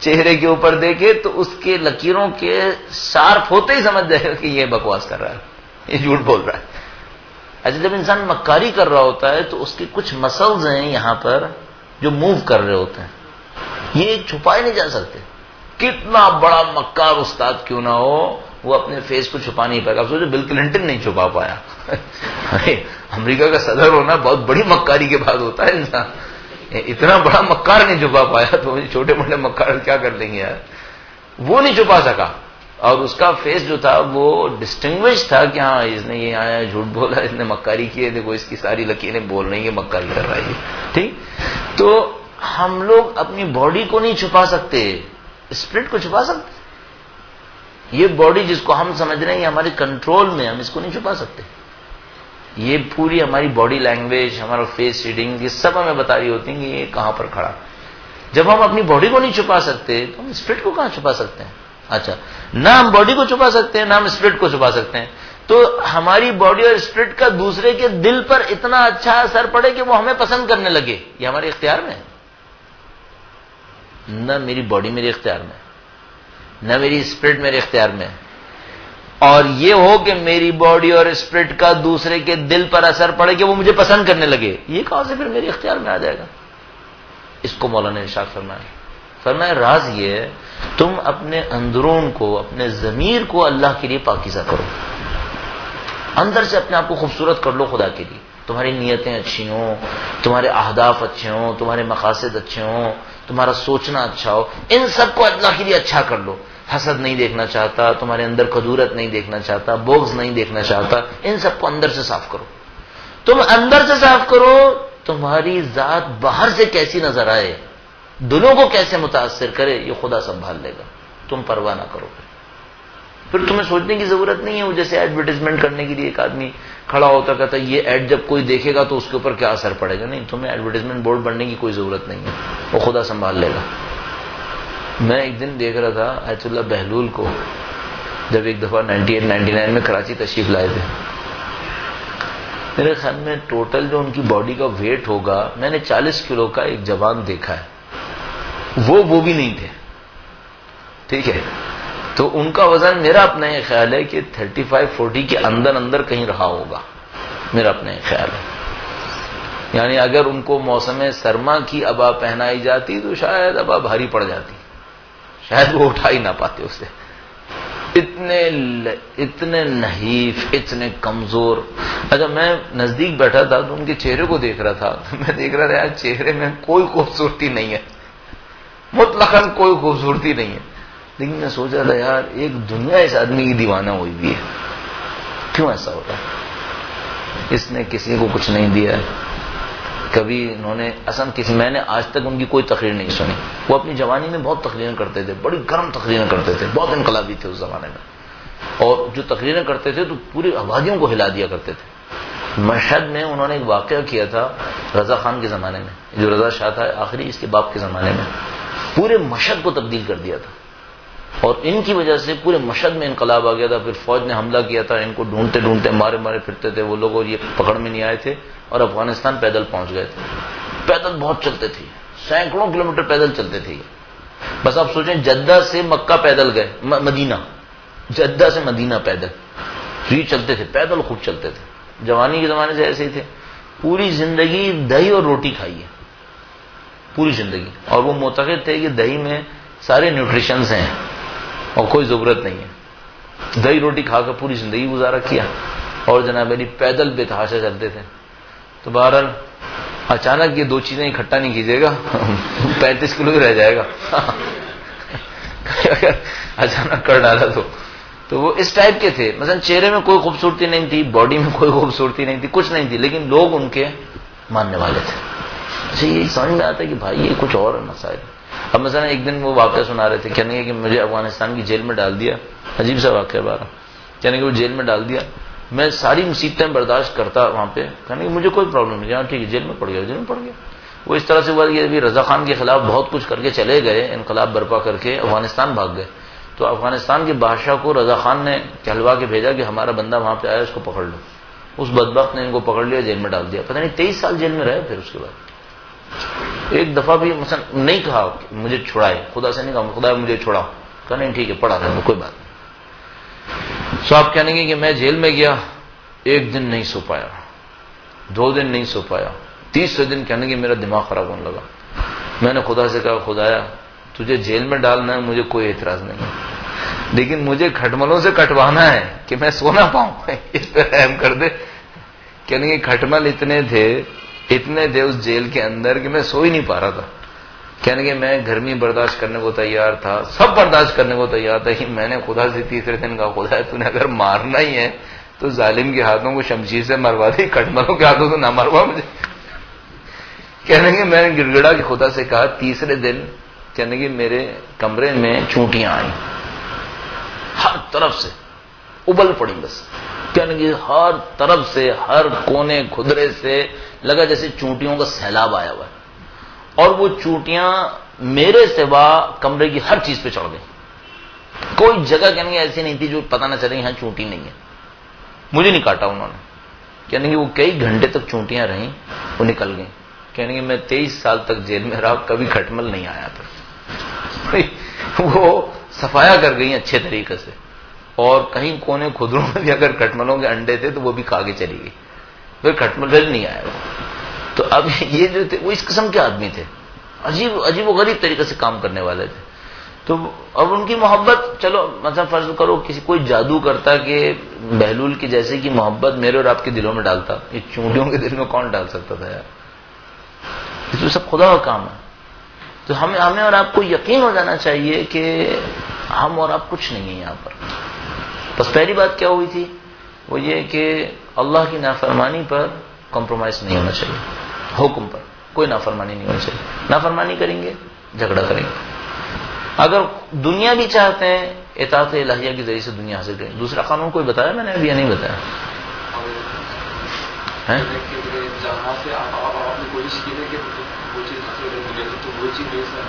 چہرے کے اوپر دیکھے تو اس کے لکیروں کے شارپ ہوتے ہی سمجھ جائے گا کہ یہ بکواس کر رہا ہے, یہ جھوٹ بول رہا ہے. اچھا, جب انسان مکاری کر رہا ہوتا ہے تو اس کے کچھ مسلز ہیں یہاں پر جو موو کر رہے ہوتے ہیں, یہ چھپائے نہیں جا سکتے. کتنا بڑا مکار استاد کیوں نہ ہو, وہ اپنے فیس کو چھپا نہیں پائے گا. اب سوچو بل کلنٹن نہیں چھپا پایا. امریکہ کا صدر ہونا بہت بڑی مکاری کے بعد ہوتا ہے انسان, اتنا بڑا مکار نہیں چھپا پایا تو چھوٹے موٹے مکار کیا کر لیں گے یار. وہ نہیں چھپا سکا, اور اس کا فیس جو تھا وہ ڈسٹنگوش تھا کہ ہاں اس نے یہ آیا جھوٹ بولا, اس نے مکاری کی ہے, دیکھو اس کی ساری لکیریں بول رہی ہیں مکاری کر رہا ہے. ٹھیک, تو ہم لوگ اپنی باڈی کو نہیں چھپا سکتے, اسپرٹ کو چھپا سکتے. یہ باڈی جس کو ہم سمجھ رہے ہیں یہ ہمارے کنٹرول میں, ہم اس کو نہیں چھپا سکتے. یہ پوری ہماری باڈی لینگویج, ہمارا فیس ریڈنگ, یہ سب ہمیں بتا رہی ہوتی ہیں کہ یہ کہاں پر کھڑا. جب ہم اپنی باڈی کو نہیں چھپا سکتے تو ہم اسپرٹ کو کہاں چھپا سکتے ہیں. اچھا, نہ ہم باڈی کو چھپا سکتے ہیں نہ ہم اسپرٹ کو چھپا سکتے ہیں, تو ہماری باڈی اور اسپرٹ کا دوسرے کے دل پر اتنا اچھا اثر پڑے کہ وہ ہمیں پسند کرنے لگے, یہ ہمارے اختیار میں ہے. نہ میری باڈی میرے اختیار میں, نہ میری اسپرٹ میرے اختیار میں. اور یہ ہو کہ میری باڈی اور اسپرٹ کا دوسرے کے دل پر اثر پڑے کہ وہ مجھے پسند کرنے لگے, یہ کہاں سے پھر میرے اختیار میں آ جائے گا. اس کو مولانا نے ارشاد فرمایا راز یہ ہے تم اپنے اندرون کو, اپنے ضمیر کو اللہ کے لیے پاکیزہ کرو, اندر سے اپنے آپ کو خوبصورت کر لو خدا کے لیے. تمہاری نیتیں اچھی ہوں, تمہارے اہداف اچھے ہوں, تمہارے مقاصد اچھے ہوں, تمہارا سوچنا اچھا ہو, ان سب کو اللہ کے لیے اچھا کر لو. حسد نہیں دیکھنا چاہتا, تمہارے اندر کدورت نہیں دیکھنا چاہتا, بغض نہیں دیکھنا چاہتا, ان سب کو اندر سے صاف کرو. تم اندر سے صاف کرو, تمہاری ذات باہر سے کیسی نظر آئے, دلوں کو کیسے متاثر کرے, یہ خدا سنبھال لے گا. تم پرواہ نہ کرو. پھر تمہیں سوچنے کی ضرورت نہیں ہے. وہ جیسے ایڈورٹائزمنٹ کرنے کے لیے ایک آدمی کھڑا ہوتا کہتا ہے یہ ایڈ جب کوئی دیکھے گا تو اس کے اوپر کیا اثر پڑے گا. نہیں, تمہیں ایڈورٹائزمنٹ بورڈ بننے کی کوئی ضرورت نہیں ہے, وہ خدا سنبھال لے گا. میں ایک دن دیکھ رہا تھا آیت اللہ بہلول کو, جب ایک دفعہ 98-99 میں کراچی تشریف لائے تھے. میرے خیال میں ٹوٹل جو ان کی باڈی کا ویٹ ہوگا, میں نے 40 کلو کا ایک جوان دیکھا ہے, وہ بھی نہیں تھے. ٹھیک ہے, تو ان کا وزن میرا اپنا یہ خیال ہے کہ 35-40 کے اندر کہیں رہا ہوگا, میرا اپنا یہ خیال ہے. یعنی اگر ان کو موسم سرما کی ابا پہنائی جاتی تو شاید ابا بھاری پڑ جاتی, شاید وہ اٹھا ہی نہ پاتے اسے. اتنے نحیف, اتنے کمزور. اچھا, میں نزدیک بیٹھا تھا تو ان کے چہرے کو دیکھ رہا تھا, تو میں دیکھ رہا تھا یار چہرے میں کوئی خوبصورتی نہیں ہے, مطلقاً کوئی خوبصورتی نہیں ہے. لیکن میں سوچا تھا یار ایک دنیا اس آدمی کی دیوانہ ہوئی بھی ہے, کیوں ایسا ہو رہا ہے. اس نے کسی کو کچھ نہیں دیا, کبھی انہوں نے اصل میں نے آج تک ان کی کوئی تقریر نہیں سنی. وہ اپنی جوانی میں بہت تقریریں کرتے تھے, بڑی گرم تقریریں کرتے تھے, بہت انقلابی تھے اس زمانے میں, اور جو تقریریں کرتے تھے تو پوری آبادیوں کو ہلا دیا کرتے تھے. مشہد میں انہوں نے ایک واقعہ کیا تھا رضا خان کے زمانے میں, جو رضا شاہ تھا آخری, اس کے باپ کے زمانے میں, پورے مشہد کو تبدیل کر دیا تھا. اور ان کی وجہ سے پورے مشہد میں انقلاب آ گیا تھا. پھر فوج نے حملہ کیا تھا, ان کو ڈھونڈتے ڈھونڈتے مارے پھرتے تھے وہ لوگ, اور یہ پکڑ میں نہیں آئے تھے, اور افغانستان پیدل پہنچ گئے تھے. پیدل بہت چلتے تھے, سینکڑوں کلومیٹر پیدل چلتے تھے. بس آپ سوچیں جدہ سے مکہ پیدل گئے, مدینہ, جدہ سے مدینہ پیدل, یہ چلتے تھے پیدل, خوب چلتے تھے. جوانی کے زمانے سے ایسے ہی تھے. پوری زندگی دہی اور روٹی کھائی ہے, پوری زندگی. اور وہ معتقد تھے کہ دہی میں سارے نیوٹریشنز ہیں اور کوئی ضرورت نہیں ہے. دہی روٹی کھا کر پوری زندگی گزارا کیا, اور جناب علی پیدل بے تحاشا چلتے تھے. تو بہرحال اچانک یہ 2 چیزیں اکٹھا نہیں کیجیے گا 35 کلو ہی رہ جائے گا اگر اچانک کر ڈالا تو وہ اس ٹائپ کے تھے. مثلا چہرے میں کوئی خوبصورتی نہیں تھی, باڈی میں کوئی خوبصورتی نہیں تھی, کچھ نہیں تھی, لیکن لوگ ان کے ماننے والے تھے. اچھا یہ سمجھ میں آتا ہے کہ بھائی یہ کچھ اور ہے مسائل. اب مثلا ایک دن وہ واقعہ سنا رہے تھے, کہنے کہ مجھے افغانستان کی جیل میں ڈال دیا. عجیب سا واقعہ بارہ, کہنے کہ وہ جیل میں ڈال دیا, میں ساری مصیبتیں برداشت کرتا وہاں پہ, کہنے کہ مجھے کوئی پرابلم نہیں, ٹھیک ہے جیل میں پڑ گیا, جیل میں پڑ گیا. وہ اس طرح سے ہوا کہ ابھی رضا خان کے خلاف بہت کچھ کر کے چلے گئے, انقلاب برپا کر کے افغانستان بھاگ گئے. تو افغانستان کے بادشاہ کو رضا خان نے کہلوا کے بھیجا کہ ہمارا بندہ وہاں پہ آیا, اس کو پکڑ لو. اس بدبخت نے ان کو پکڑ لیا, جیل میں ڈال دیا. پتہ نہیں 23 سال جیل میں رہے. پھر اس کے بعد ایک دفعہ بھی مثلا نہیں کہا کہ مجھے چھڑائے, خدا سے نہیں کہا خدا مجھے چھڑاؤ, کہا نہیں ٹھیک ہے پڑھا رہے کوئی بات نہیں. سو آپ کہنے گے کہ میں جیل میں گیا, 1 دن نہیں سو پایا, 2 دن نہیں سو پایا, 30ویں دن کہنے کہ میرا دماغ خراب ہونے لگا. میں نے خدا سے کہا خدایا تجھے جیل میں ڈالنا ہے, مجھے کوئی اعتراض نہیں ہے, لیکن مجھے کھٹملوں سے کٹوانا ہے کہ میں سو نہ پاؤں, اس پہ رحم کر دے. کہنے کہ کھٹمل اتنے تھے اس جیل کے اندر کہ میں سو ہی نہیں پا رہا تھا. کہنے کہ میں گرمی برداشت کرنے کو تیار تھا, سب برداشت کرنے کو تیار تھا, کہ میں نے خدا سے 3 دن کہا خدا تو نے اگر مارنا ہی ہے تو ظالم کے ہاتھوں کو شمشیر سے مروا دی, کھٹملوں کے ہاتھوں تو نہ مروا مجھے. کہنے کہ میں نے گڑ گڑا کہ خدا سے کہا. 3 دن کہنے کہ میرے کمرے میں چونٹیاں آئیں, ہر طرف سے ابل پڑی بس. کہنے کہ ہر طرف سے, ہر کونے کھدرے سے لگا جیسے چونٹیوں کا سیلاب آیا ہوا ہے, اور وہ چونٹیاں میرے سوا کمرے کی ہر چیز پہ چڑھ گئی. کوئی جگہ کہنے ایسی نہیں تھی جو پتہ نہ چلے یہاں چونٹی نہیں ہے. مجھے نہیں کاٹا انہوں نے. کہنے کہ وہ کئی گھنٹے تک چونٹیاں رہیں, وہ نکل گئیں. کہنے کہ میں 23 سال تک جیل میں رہا, کبھی کھٹمل نہیں آیا تھا. وہ صفایا کر گئی اچھے طریقے سے, اور کہیں کونے کھدروں میں بھی اگر کھٹملوں کے انڈے تھے تو وہ بھی کھا کے چلی گئی, پھر کھٹمل نہیں آیا. تو اب یہ جو تھے وہ اس قسم کے آدمی تھے, عجیب و غریب طریقے سے کام کرنے والے تھے. تو اب ان کی محبت, چلو مثلا فرض کرو کسی کوئی جادو کرتا کہ بہلول کی جیسے کی محبت میرے اور آپ کے دلوں میں ڈالتا, یہ چونٹیوں کے دل میں کون ڈال سکتا تھا یار. یہ تو سب خدا کا کام ہے. تو ہمیں اور آپ کو یقین ہو جانا چاہیے کہ ہم اور آپ کچھ نہیں ہیں یہاں پر. بس پہلی بات کیا ہوئی تھی, وہ یہ کہ اللہ کی نافرمانی پر کمپرومائز نہیں ہونا چاہیے, حکم پر کوئی نافرمانی نہیں ہونی چاہیے. نافرمانی کریں گے جھگڑا کریں گے. اگر دنیا بھی چاہتے ہیں اطاعت الہیہ کے ذریعے سے دنیا حاصل کریں. دوسرا قانون کوئی بتایا میں نے ابھی یا نہیں بتایا؟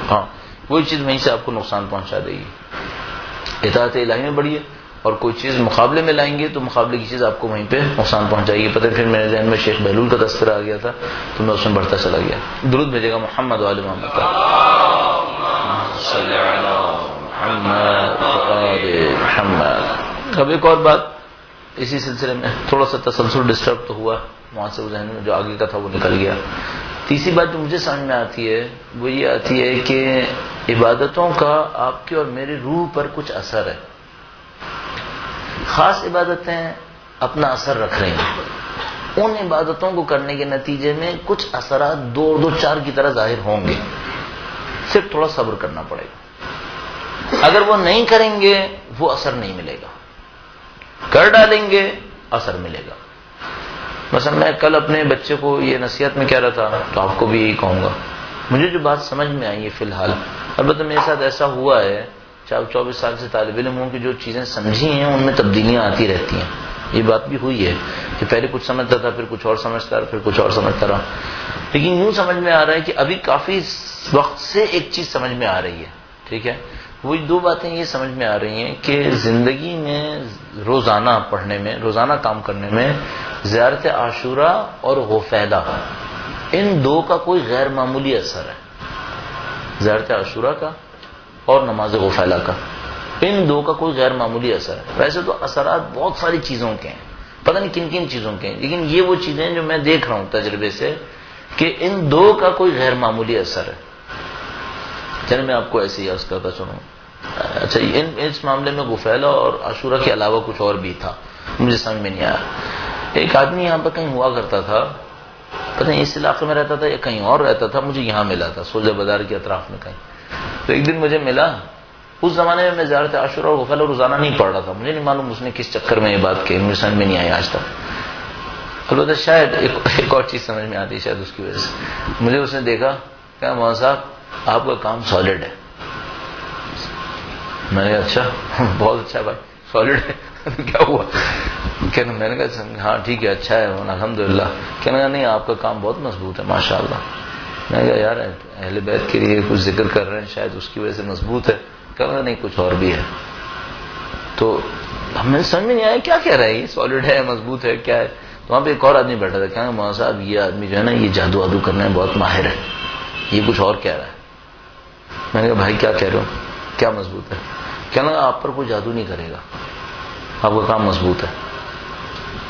ہاں وہی چیز وہیں سے آپ کو نقصان پہنچا دے گی. اطاعت الہی میں بڑھیے, اور کوئی چیز مقابلے میں لائیں گے تو مقابلے کی چیز آپ کو وہیں پہ نقصان پہنچائے گی. پتہ پھر میرے ذہن میں شیخ بہلول کا تذکرہ آ گیا تھا تو میں اس میں بڑھتا چلا گیا. درود بھیجے گا محمد وآل محمد صلی محمد محمد. اب ایک اور بات اسی سلسلے میں, تھوڑا سا تسلسل ڈسٹرب تو ہوا وہاں سے, وہ ذہن میں جو آگے کا تھا وہ نکل گیا. تیسری بات جو مجھے سمجھ میں آتی ہے وہ یہ آتی ہے کہ عبادتوں کا آپ کی اور میری روح پر کچھ اثر ہے. خاص عبادتیں اپنا اثر رکھ رہی ہیں, ان عبادتوں کو کرنے کے نتیجے میں کچھ اثرات 2-4 کی طرح ظاہر ہوں گے, صرف تھوڑا صبر کرنا پڑے گا. اگر وہ نہیں کریں گے وہ اثر نہیں ملے گا, کر ڈالیں گے اثر ملے گا. مثلا میں کل اپنے بچے کو یہ نصیحت میں کہہ رہا تھا, تو آپ کو بھی یہی کہوں گا. مجھے جو بات سمجھ میں آئی ہے فی الحال, البتہ میرے ساتھ ایسا ہوا ہے 24 سال سے طالب علم ہوں کہ جو چیزیں سمجھی ہیں ان میں تبدیلیاں آتی رہتی ہیں. یہ بات بھی ہوئی ہے کہ پہلے کچھ سمجھتا تھا, پھر کچھ اور سمجھتا رہا, پھر کچھ اور سمجھتا رہا. لیکن یوں سمجھ میں آ رہا ہے کہ ابھی کافی وقت سے ایک چیز سمجھ میں آ رہی ہے. ٹھیک ہے, وہی 2 باتیں یہ سمجھ میں آ رہی ہیں کہ زندگی میں روزانہ پڑھنے میں, روزانہ کام کرنے میں زیارت عاشورہ اور غفیلہ, ان 2 کا کوئی غیر معمولی اثر ہے. زیارت عاشورہ کا اور نماز غفیلہ کا, ان 2 کا کوئی غیر معمولی اثر ہے. ویسے تو اثرات بہت ساری چیزوں کے ہیں, پتہ نہیں کن کن چیزوں کے ہیں, لیکن یہ وہ چیزیں جو میں دیکھ رہا ہوں تجربے سے کہ ان 2 کا کوئی غیر معمولی اثر ہے. چلے میں آپ کو ایسے ہی عرض کرتا چلوں. اچھا, اس معاملے میں غفیلہ اور عاشورہ کے علاوہ کچھ اور بھی تھا, مجھے سمجھ میں نہیں آیا. ایک آدمی یہاں پر کہیں ہوا کرتا تھا, پتہ نہیں اس علاقے میں رہتا تھا یا کہیں اور رہتا تھا، مجھے یہاں ملا تھا سولجر بازار کے اطراف میں کہیں. تو ایک دن مجھے ملا. اس زمانے میں زیارت عاشورہ اور غفلہ روزانہ نہیں پڑھ رہا تھا. مجھے نہیں معلوم اس نے کس چکر میں یہ بات کی، مجھے سمجھ میں نہیں آئی آج تک. البتہ شاید ایک اور چیز سمجھ میں آتی ہے شاید اس کی وجہ سے. مجھے اس نے دیکھا کہ مولانا صاحب آپ کا کام سالڈ ہے. میں نے کہا اچھا، بہت اچھا بھائی، سالڈ ہے. کیا ہوا؟ کہنا میں نے کہا ہاں ٹھیک ہے اچھا ہے الحمدللہ. کہنے لگا نہیں آپ کا کام بہت مضبوط ہے ماشاء اللہ. میں نے کہا یار اہل بیت کے لیے کچھ ذکر کر رہے ہیں شاید اس کی وجہ سے مضبوط ہے. کہنے لگا نہیں کچھ اور بھی ہے. تو ہمیں سمجھ میں نہیں آیا کیا کہہ رہا ہے، یہ سالڈ ہے مضبوط ہے کیا ہے. تو وہاں پہ ایک اور آدمی بیٹھا تھا. کہا مولانا صاحب یہ آدمی جو ہے نا یہ جادو وادو کرنے میں بہت ماہر ہے، یہ کچھ اور کہہ رہا ہے. میں نے کہا بھائی کیا کہہ رہے ہو، کیا مضبوط ہے؟ کہنے لگا آپ پر کوئی جادو نہیں کرے گا، آپ کا کام مضبوط ہے.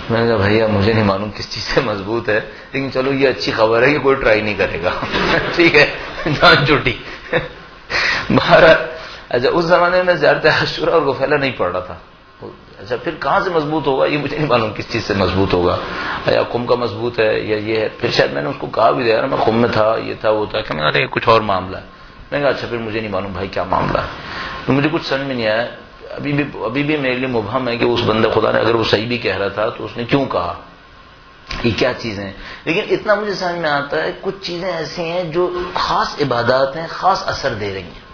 میں نے کہا بھیا مجھے نہیں معلوم کس چیز سے مضبوط ہے، لیکن چلو یہ اچھی خبر ہے کہ کوئی ٹرائی نہیں کرے گا. ٹھیک ہے جان چھوٹی. بہرحال اچھا اس زمانے میں زیارت عاشورہ اور غفلہ نہیں پڑھ رہا تھا. اچھا پھر کہاں سے مضبوط ہوگا یہ مجھے نہیں معلوم کس چیز سے مضبوط ہوگا، یا قم کا مضبوط ہے یا یہ ہے. پھر شاید میں نے اس کو کہا بھی دیا میں قم میں تھا یہ تھا وہ تھا. کہ میں نے کچھ اور معاملہ ہے. میں نے کہا اچھا پھر مجھے نہیں معلوم بھائی کیا معاملہ ہے. تو مجھے کچھ سمجھ میں نہیں آیا. ابھی بھی میرے لیے مبہم ہے کہ اس بندے خدا نے اگر وہ صحیح بھی کہہ رہا تھا تو اس نے کیوں کہا، یہ کیا چیزیں ہیں. لیکن اتنا مجھے سمجھ میں آتا ہے کچھ چیزیں ایسی ہیں جو خاص عبادات ہیں، خاص اثر دے رہی ہیں.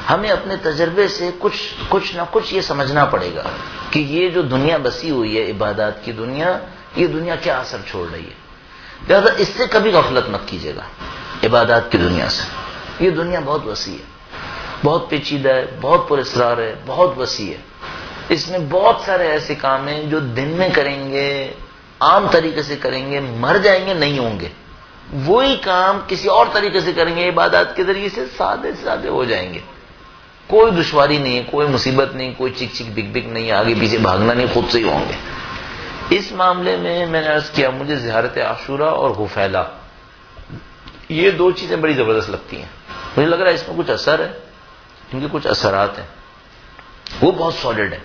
ہمیں اپنے تجربے سے کچھ نہ کچھ یہ سمجھنا پڑے گا کہ یہ جو دنیا بسی ہوئی ہے عبادات کی دنیا، یہ دنیا کیا اثر چھوڑ رہی ہے. لہٰذا اس سے کبھی غفلت مت کیجیے گا عبادات کی دنیا سے. یہ دنیا بہت وسیع ہے، بہت پیچیدہ ہے، بہت پراسرار ہے، بہت وسیع ہے. اس میں بہت سارے ایسے کام ہیں جو دن میں کریں گے، عام طریقے سے کریں گے، مر جائیں گے نہیں ہوں گے. وہی کام کسی اور طریقے سے کریں گے عبادات کے ذریعے سے سادے سادے ہو جائیں گے. کوئی دشواری نہیں ہے، کوئی مصیبت نہیں، کوئی چک چک بک بک نہیں، آگے پیچھے بھاگنا نہیں، خود سے ہی ہوں گے. اس معاملے میں نے عرض کیا مجھے زیارت عاشورہ اور غفیلہ یہ دو چیزیں بڑی زبردست لگتی ہیں. مجھے لگ رہا ہے اس میں کچھ اثر ہے، ان کے کچھ اثرات ہیں وہ بہت سالڈ ہیں.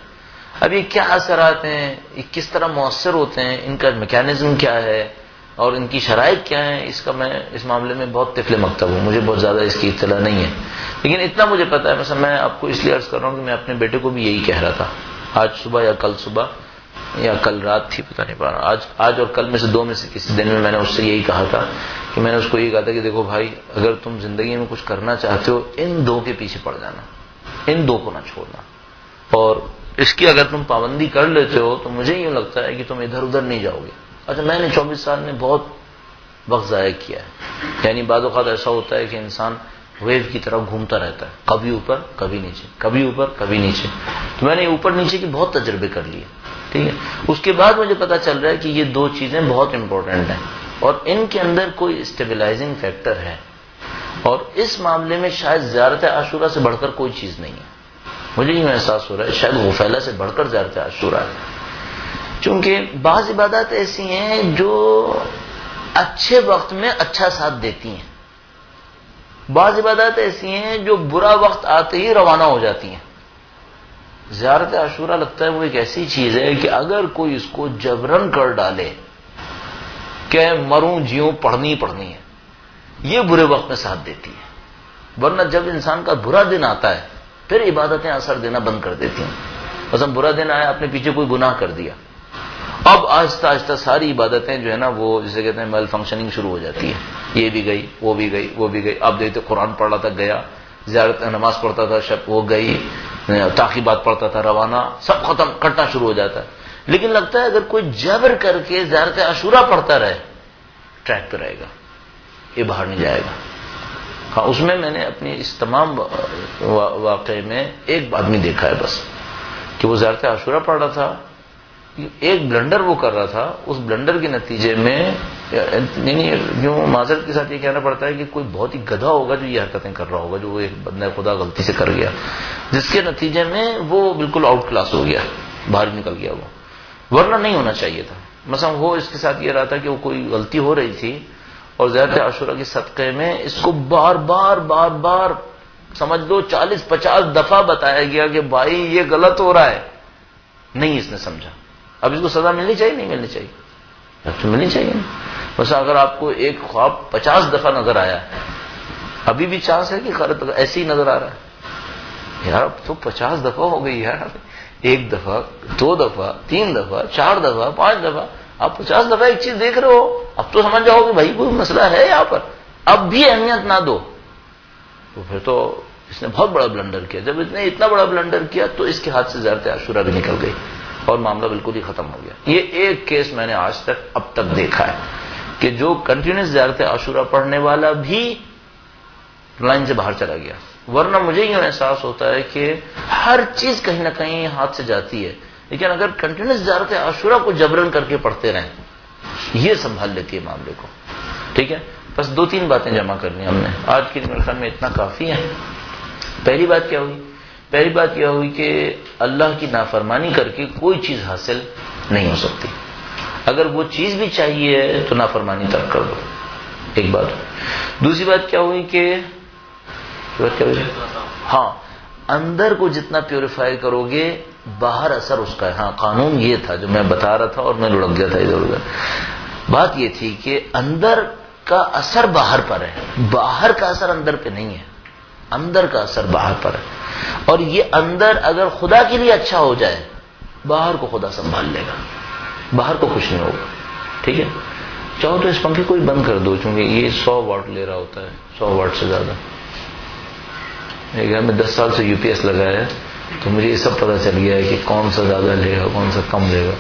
اب یہ کیا اثرات ہیں، یہ کس طرح مؤثر ہوتے ہیں، ان کا میکینزم کیا ہے اور ان کی شرائط کیا ہیں، اس کا میں اس معاملے میں بہت طفل مکتب ہوں، مجھے بہت زیادہ اس کی اطلاع نہیں ہے. لیکن اتنا مجھے پتا ہے، مثلا میں آپ کو اس لیے عرض کر رہا ہوں کہ میں اپنے بیٹے کو بھی یہی کہہ رہا تھا آج صبح یا کل صبح یا کل رات تھی پتہ نہیں پا رہا، آج اور کل میں سے دو میں سے کسی دن میں نے اس سے یہی کہا تھا کہ میں نے اس کو یہی کہا تھا کہ دیکھو بھائی اگر تم زندگی میں کچھ کرنا چاہتے ہو ان دو کے پیچھے پڑ جانا، ان دو کو نہ چھوڑنا. اور اس کی اگر تم پابندی کر لیتے ہو تو مجھے یوں لگتا ہے کہ تم ادھر ادھر نہیں جاؤ گے. اچھا میں نے 24 سال میں بہت وقت ضائع کیا ہے. یعنی بعض اوقات ایسا ہوتا ہے کہ انسان ویو کی طرح گھومتا رہتا ہے، کبھی اوپر کبھی نیچے، کبھی اوپر کبھی نیچے. تو میں نے اوپر نیچے کی بہت تجربے کر لیے. ٹھیک ہے، اس کے بعد مجھے پتا چل رہا ہے کہ یہ دو چیزیں بہت امپورٹنٹ ہیں اور ان کے اندر کوئی اسٹیبلائزنگ فیکٹر ہے. اور اس معاملے میں شاید زیارت عاشورہ سے بڑھ کر کوئی چیز نہیں ہے. مجھے یوں احساس ہو رہا ہے شاید غفیلہ سے بڑھ کر زیارت عاشورہ ہے. چونکہ بعض عبادات ایسی ہیں جو اچھے وقت میں اچھا ساتھ دیتی ہیں، بعض عبادات ایسی ہیں جو برا وقت آتے ہی روانہ ہو جاتی ہیں. زیارت عاشورہ لگتا ہے وہ ایک ایسی چیز ہے کہ اگر کوئی اس کو جبرن کر ڈالے کہ مروں جیوں پڑھنی ہے، یہ برے وقت میں ساتھ دیتی ہے. ورنہ جب انسان کا برا دن آتا ہے پھر عبادتیں اثر دینا بند کر دیتی ہیں. مثلا برا دن آیا، آپ نے پیچھے کوئی گناہ کر دیا، اب آہستہ آہستہ ساری عبادتیں جو ہے نا وہ جسے کہتے ہیں میل فنکشننگ شروع ہو جاتی ہے. یہ بھی گئی، وہ بھی گئی، وہ بھی گئی. آپ دیکھتے قرآن پڑھ رہا تھا گیا، زیارت نماز پڑھتا تھا شب وہ گئی، تعقیبات پڑھتا تھا روانہ، سب ختم، کٹنا شروع ہو جاتا ہے. لیکن لگتا ہے اگر کوئی جبر کر کے زیارت عاشورہ پڑھتا رہے ٹریک پہ رہے گا، یہ باہر نہیں جائے گا. ہاں اس میں نے اپنی اس تمام واقعے میں ایک آدمی دیکھا ہے بس کہ وہ زیارت عاشورہ پڑھ رہا تھا، ایک بلنڈر وہ کر رہا تھا، اس بلنڈر کے نتیجے میں یعنی یوں معذرت کے ساتھ یہ کہنا پڑتا ہے کہ کوئی بہت ہی گدھا ہوگا جو یہ حرکتیں کر رہا ہوگا، جو وہ ایک بندہ خدا غلطی سے کر گیا، جس کے نتیجے میں وہ بالکل آؤٹ کلاس ہو گیا، باہر نکل گیا وہ، ورنہ نہیں ہونا چاہیے تھا. مثلا وہ اس کے ساتھ یہ رہا تھا کہ وہ کوئی غلطی ہو رہی تھی اور زیارت عاشورہ کے صدقے میں اس کو بار بار سمجھ لو 40-50 دفعہ بتایا گیا کہ بھائی یہ غلط ہو رہا ہے. نہیں اس نے سمجھا. اب اس کو سزا ملنی چاہیے نہیں ملنی چاہیے؟ اب تو ملنی چاہیے. بس اگر آپ کو ایک خواب 50 دفعہ نظر آیا ہے، ابھی بھی چانس ہے کہ ایسے ہی نظر آ رہا ہے، یار اب تو 50 دفعہ ہو گئی یار، 1 دفعہ 2 دفعہ 3 دفعہ 4 دفعہ 5 دفعہ، آپ 50 دفعہ ایک چیز دیکھ رہے ہو، اب تو سمجھ جاؤ کہ بھائی کوئی مسئلہ ہے یہاں پر، اب بھی اہمیت نہ دو، تو پھر تو اس نے بہت بڑا بلنڈر کیا۔ جب اس نے اتنا بڑا بلنڈر کیا تو اس کے ہاتھ سے زیارت عاشورہ بھی نکل گئی اور معاملہ بالکل ہی ختم ہو گیا۔ یہ ایک کیس میں نے آج تک اب تک دیکھا ہے کہ جو کنٹینیوس زیارت عاشورہ پڑھنے والا بھی لائن سے باہر چلا گیا، ورنہ مجھے یوں احساس ہوتا ہے کہ ہر چیز کہیں نہ کہیں ہاتھ سے جاتی ہے، لیکن اگر کنٹینیوس زیارت عاشورہ کو جبرن کر کے پڑھتے رہیں، یہ سنبھال لیتی ہے معاملے کو۔ ٹھیک ہے، بس 2-3 باتیں جمع کرنی ہم نے آج کی میرے خیال میں اتنا کافی ہے۔ پہلی بات کیا ہوئی؟ پہلی بات یہ ہوئی کہ اللہ کی نافرمانی کر کے کوئی چیز حاصل نہیں ہو سکتی، اگر وہ چیز بھی چاہیے تو نافرمانی ترک کر دو، ایک بات۔ دوسری بات کیا ہوئی کہ ہاں اندر کو جتنا پیوریفائی کرو گے باہر اثر اس کا ہے۔ ہاں قانون یہ تھا جو میں بتا رہا تھا اور میں لڑک گیا تھا ادھر ادھر، بات یہ تھی کہ اندر کا اثر باہر پر ہے، باہر کا اثر اندر پہ نہیں ہے، اندر کا اثر باہر پر ہے، اور یہ اندر اگر خدا کے لیے اچھا ہو جائے باہر کو خدا سنبھال لے گا، باہر کو کچھ نہیں ہوگا۔ ٹھیک ہے، چاہو تو اس پنکھے کو ہی بند کر دو، چونکہ یہ 100 واٹ لے رہا ہوتا ہے، 100 واٹ سے زیادہ۔ میرے گھر میں 10 سال سے یو پی ایس لگایا ہے تو مجھے یہ سب پتہ چل گیا ہے کہ کون سا زیادہ لے گا کون سا کم لے گا،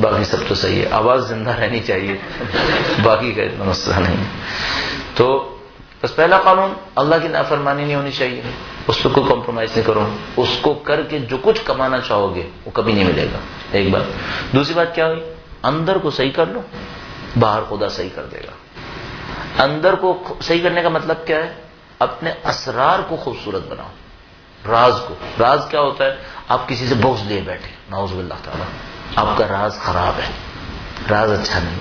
باقی سب تو صحیح ہے، آواز زندہ رہنی چاہیے، باقی کا اتنا مسئلہ نہیں ہے۔ تو بس پہلا قانون، اللہ کی نافرمانی نہیں ہونی چاہیے، اس پہ کوئی کمپرومائز نہیں کرو، اس کو کر کے جو کچھ کمانا چاہو گے وہ کبھی نہیں ملے گا، ایک بات۔ دوسری بات کیا ہوئی؟ اندر کو صحیح کر لو، باہر خدا صحیح کر دے گا۔ اندر کو صحیح کرنے کا مطلب کیا ہے؟ اپنے اسرار کو خوبصورت بناؤ، راز کو۔ راز کیا ہوتا ہے؟ آپ کسی سے بغض لیے بیٹھے، نعوذ باللہ تعالیٰ، آپ کا راز خراب ہے، راز اچھا نہیں۔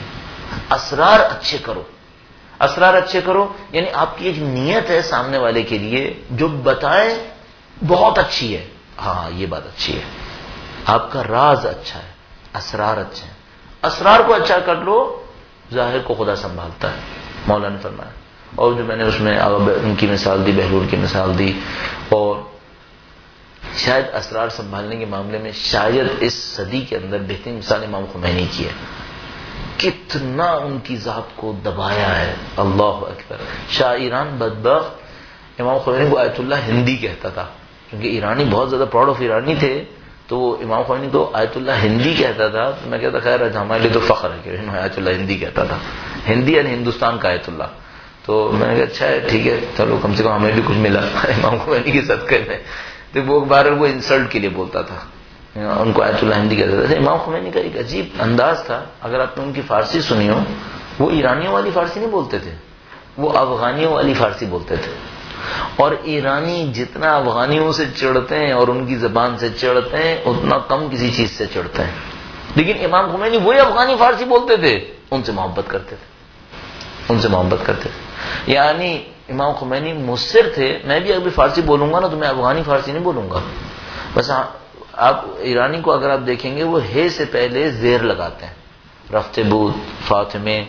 اسرار اچھے کرو، اسرار اچھے کرو یعنی آپ کی ایک نیت ہے سامنے والے کے لیے، جو بتائیں بہت اچھی ہے، ہاں یہ بات اچھی ہے، آپ کا راز اچھا ہے، اسرار اچھے ہیں۔ اسرار کو اچھا کر لو، ظاہر کو خدا سنبھالتا ہے، مولا نے فرمایا۔ اور جو میں نے اس میں ان کی مثال دی، بہلول کی مثال دی، اور شاید اسرار سنبھالنے کے معاملے میں شاید اس صدی کے اندر بہترین مثال امام خمینی کی ہے، کتنا ان کی ذات کو دبایا ہے، اللہ اکبر۔ شاہ ایران بدبخت امام خمینی کو آیت اللہ ہندی کہتا تھا، کیونکہ ایرانی بہت زیادہ پراؤڈ آف ایرانی تھے، تو وہ امام خمینی کو آیت اللہ ہندی کہتا تھا۔ تو میں کہتا خیر ہمارے لیے تو فخر ہے کہ آیت اللہ ہندی کہتا تھا، ہندی یعنی ہندوستان کا آیت اللہ۔ تو میں نے کہا اچھا ہے ٹھیک ہے، چلو کم سے کم ہمیں بھی کچھ ملا امام خمینی کے صدقے میں۔ تو وہ بار وہ انسلٹ کے لیے بولتا تھا، ان کو آیت اللہ ہندی کہتا تھا۔ امام خمینی کا ایک عجیب انداز تھا، اگر آپ نے ان کی فارسی سنی ہو، وہ ایرانیوں والی فارسی نہیں بولتے تھے، وہ افغانیوں والی فارسی بولتے تھے، اور ایرانی جتنا افغانیوں سے چڑھتے ہیں اور ان کی زبان سے چڑھتے ہیں اتنا کم کسی چیز سے چڑھتے ہیں، لیکن امام خمینی وہی افغانی فارسی بولتے تھے، ان سے محبت کرتے تھے، ان سے محبت کرتے تھے۔ یعنی امام خمینی مصر تھے، میں بھی اگر فارسی بولوں گا نا تو میں افغانی فارسی نہیں بولوں گا، بس آپ ایرانی کو اگر آپ دیکھیں گے وہ ہے سے پہلے زیر لگاتے ہیں، رفت بود فاطمے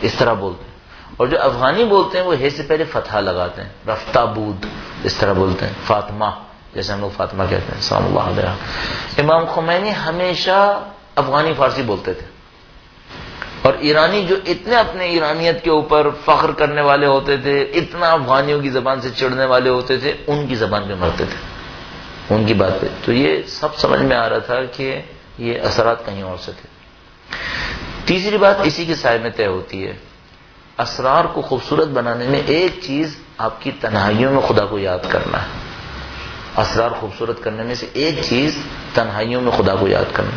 اس طرح بولتے ہیں، اور جو افغانی بولتے ہیں وہ ہے سے پہلے فتحہ لگاتے ہیں، رفتہ بود اس طرح بولتے ہیں، فاطمہ جیسے ہم لوگ فاطمہ کہتے ہیں سلام اللہ علیہ۔ امام خمینی ہمیشہ افغانی فارسی بولتے تھے، اور ایرانی جو اتنے اپنے ایرانیت کے اوپر فخر کرنے والے ہوتے تھے، اتنا افغانیوں کی زبان سے چڑھنے والے ہوتے تھے، ان کی زبان پہ مرتے تھے، ان کی بات پہ۔ تو یہ سب سمجھ میں آ رہا تھا کہ یہ اثرات کہیں اور سے تھے۔ تیسری بات اسی کے سائے میں طے ہوتی ہے، اسرار کو خوبصورت بنانے میں ایک چیز آپ کی تنہائیوں میں خدا کو یاد کرنا ہے۔ اسرار خوبصورت کرنے میں سے ایک چیز تنہائیوں میں خدا کو یاد کرنا۔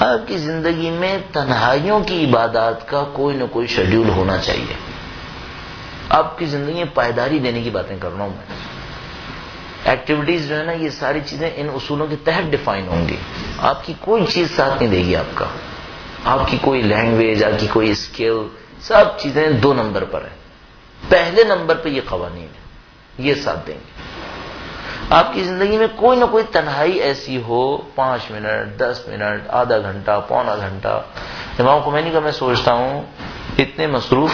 آپ کی زندگی میں تنہائیوں کی عبادات کا کوئی نہ کوئی شیڈیول ہونا چاہیے۔ آپ کی زندگی میں پائیداری دینے کی باتیں کر رہا ہوں میں، ایکٹیویٹیز جو ہے نا یہ ساری چیزیں ان اصولوں کے تحت ڈیفائن ہوں گی، آپ کی کوئی چیز ساتھ نہیں دے گی، آپ کی کوئی لینگویج، آپ کی کوئی اسکل، سب چیزیں 2 نمبر پر ہیں، پہلے نمبر پہ یہ قوانین ہیں، یہ ساتھ دیں گے۔ آپ کی زندگی میں کوئی نہ کوئی تنہائی ایسی ہو، 5 منٹ 10 منٹ آدھا گھنٹہ پونا گھنٹہ۔ امام خمینی کا میں سوچتا ہوں اتنے مصروف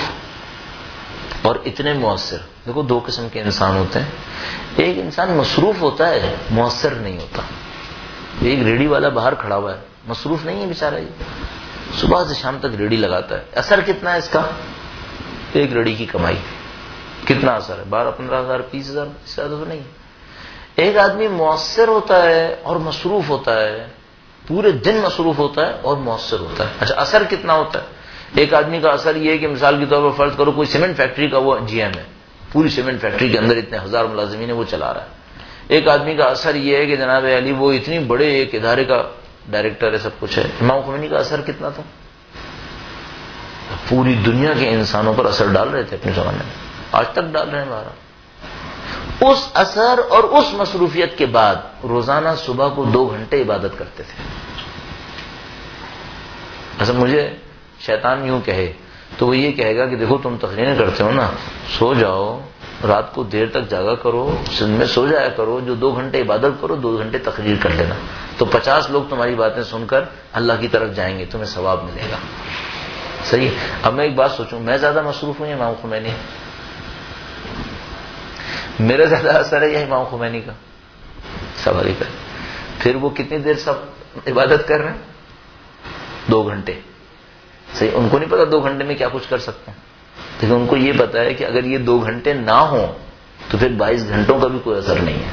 اور اتنے مؤثر. دیکھو دو قسم کے انسان ہوتے ہیں. ایک انسان مصروف ہوتا ہے، مؤثر نہیں ہوتا. ایک ریڑھی والا باہر کھڑا ہوا ہے، مصروف نہیں ہے بیچارہ، یہ صبح سے شام تک ریڑھی لگاتا ہے. اثر کتنا ہے اس کا؟ ایک ریڑھی کی کمائی کتنا اثر ہے؟ 12-15 ہزار 20 ہزار، اس سے زیادہ تو نہیں. ایک آدمی مؤثر ہوتا ہے اور مصروف ہوتا ہے، پورے دن مصروف ہوتا ہے اور مؤثر ہوتا ہے. اچھا اثر کتنا ہوتا ہے؟ ایک آدمی کا اثر یہ ہے کہ مثال کے طور پر فرض کرو کوئی سیمنٹ فیکٹری کا وہ جی ایم ہے، پوری سیمنٹ فیکٹری کے اندر اتنے ہزار ملازمین ہیں، وہ چلا رہا ہے. ایک آدمی کا اثر یہ ہے کہ جناب علی وہ اتنی بڑے ایک ادارے کا ڈائریکٹر ہے، سب کچھ ہے. امام خمینی کا اثر کتنا تھا؟ پوری دنیا کے انسانوں پر اثر ڈال رہے تھے اپنے زمانے میں، آج تک ڈال رہے ہیں. ہمارا اس اثر اور اس مصروفیت کے بعد روزانہ صبح کو 2 گھنٹے عبادت کرتے تھے. اصل مجھے شیطان یوں کہے تو وہ یہ کہے گا کہ دیکھو تم تقریریں کرتے ہو نا، سو جاؤ، رات کو دیر تک جاگا کرو، سن میں سو جایا کرو، جو 2 گھنٹے عبادت کرو 2 گھنٹے تقریر کر لینا، تو 50 لوگ تمہاری باتیں سن کر اللہ کی طرف جائیں گے، تمہیں ثواب ملے گا. صحیح. اب میں ایک بات سوچوں، میں زیادہ مصروف ہوں یا امام خمینی؟ میرا زیادہ اثر ہے یا امام خمینی کا؟ سوال ہی کر. پھر وہ کتنی دیر سب عبادت کر رہے ہیں؟ 2 گھنٹے. صحیح. ان کو نہیں پتا 2 گھنٹے میں کیا کچھ کر سکتے ہیں، لیکن ان کو یہ پتا ہے کہ اگر یہ 2 گھنٹے نہ ہوں تو پھر 22 گھنٹوں کا بھی کوئی اثر نہیں ہے.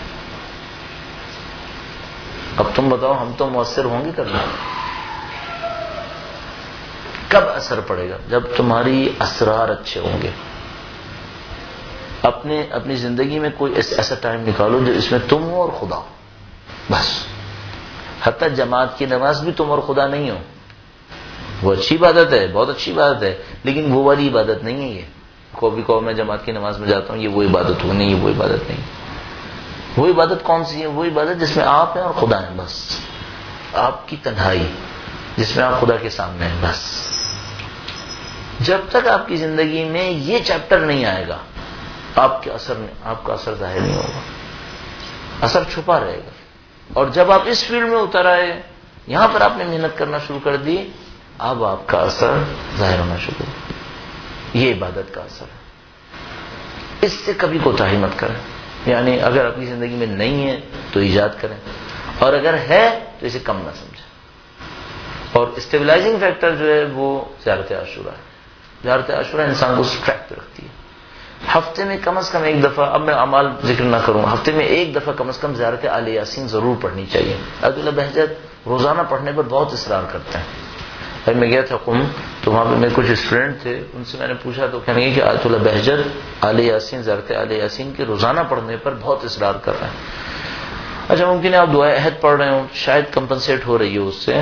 اب تم بتاؤ، ہم تو مؤثر ہوں گے کرنا؟ کب اثر پڑے گا؟ جب تمہاری اسرار اچھے ہوں گے. اپنی زندگی میں کوئی ایسا ٹائم نکالو جو اس میں تم ہو اور خدا ہو، بس. حتیٰ جماعت کی نماز بھی تم اور خدا نہیں ہو. وہ اچھی عبادت ہے، بہت اچھی عبادت ہے، لیکن وہ والی عبادت نہیں ہے. یہ کوئی کہو میں جماعت کی نماز میں جاتا ہوں، یہ وہ عبادت ہو نہیں، یہ وہ عبادت نہیں. وہ عبادت کون سی ہے؟ وہ عبادت جس میں آپ ہیں اور خدا ہیں، بس. آپ کی تنہائی جس میں آپ خدا کے سامنے ہیں، بس. جب تک آپ کی زندگی میں یہ چیپٹر نہیں آئے گا آپ کا اثر ظاہر نہیں ہوگا، اثر چھپا رہے گا. اور جب آپ اس فیلڈ میں اتر آئے، یہاں پر آپ نے محنت کرنا شروع کر دی، اب آپ کا اثر ظاہر ہونا شروع ہو. یہ عبادت کا اثر ہے. اس سے کبھی کوتاہی مت کریں. یعنی اگر اپنی زندگی میں نہیں ہے تو ایجاد کریں، اور اگر ہے تو اسے کم نہ سمجھیں. اور اسٹیبلائزنگ فیکٹر جو ہے وہ زیارت عاشورہ ہے. زیارت عاشورہ انسان کو ٹریک پہ رکھتی ہے. ہفتے میں کم از کم ایک دفعہ، اب میں اعمال ذکر نہ کروں، ہفتے میں ایک دفعہ کم از کم زیارت آل یاسین ضرور پڑھنی چاہیے. عبد اللہ بہجت روزانہ پڑھنے پر بہت اصرار کرتے ہیں. میں گیا تھا قم، تو وہاں پہ میرے کچھ اسٹوڈنٹ تھے، ان سے میں نے پوچھا تو کہنے لگے کہ آیت اللہ بہجت آل یاسین، زیارت آل یاسین کے روزانہ پڑھنے پر بہت اصرار کر رہے ہیں. اچھا ممکن ہے آپ دعائے عہد پڑھ رہے ہوں، شاید کمپنسیٹ ہو رہی ہو اس سے،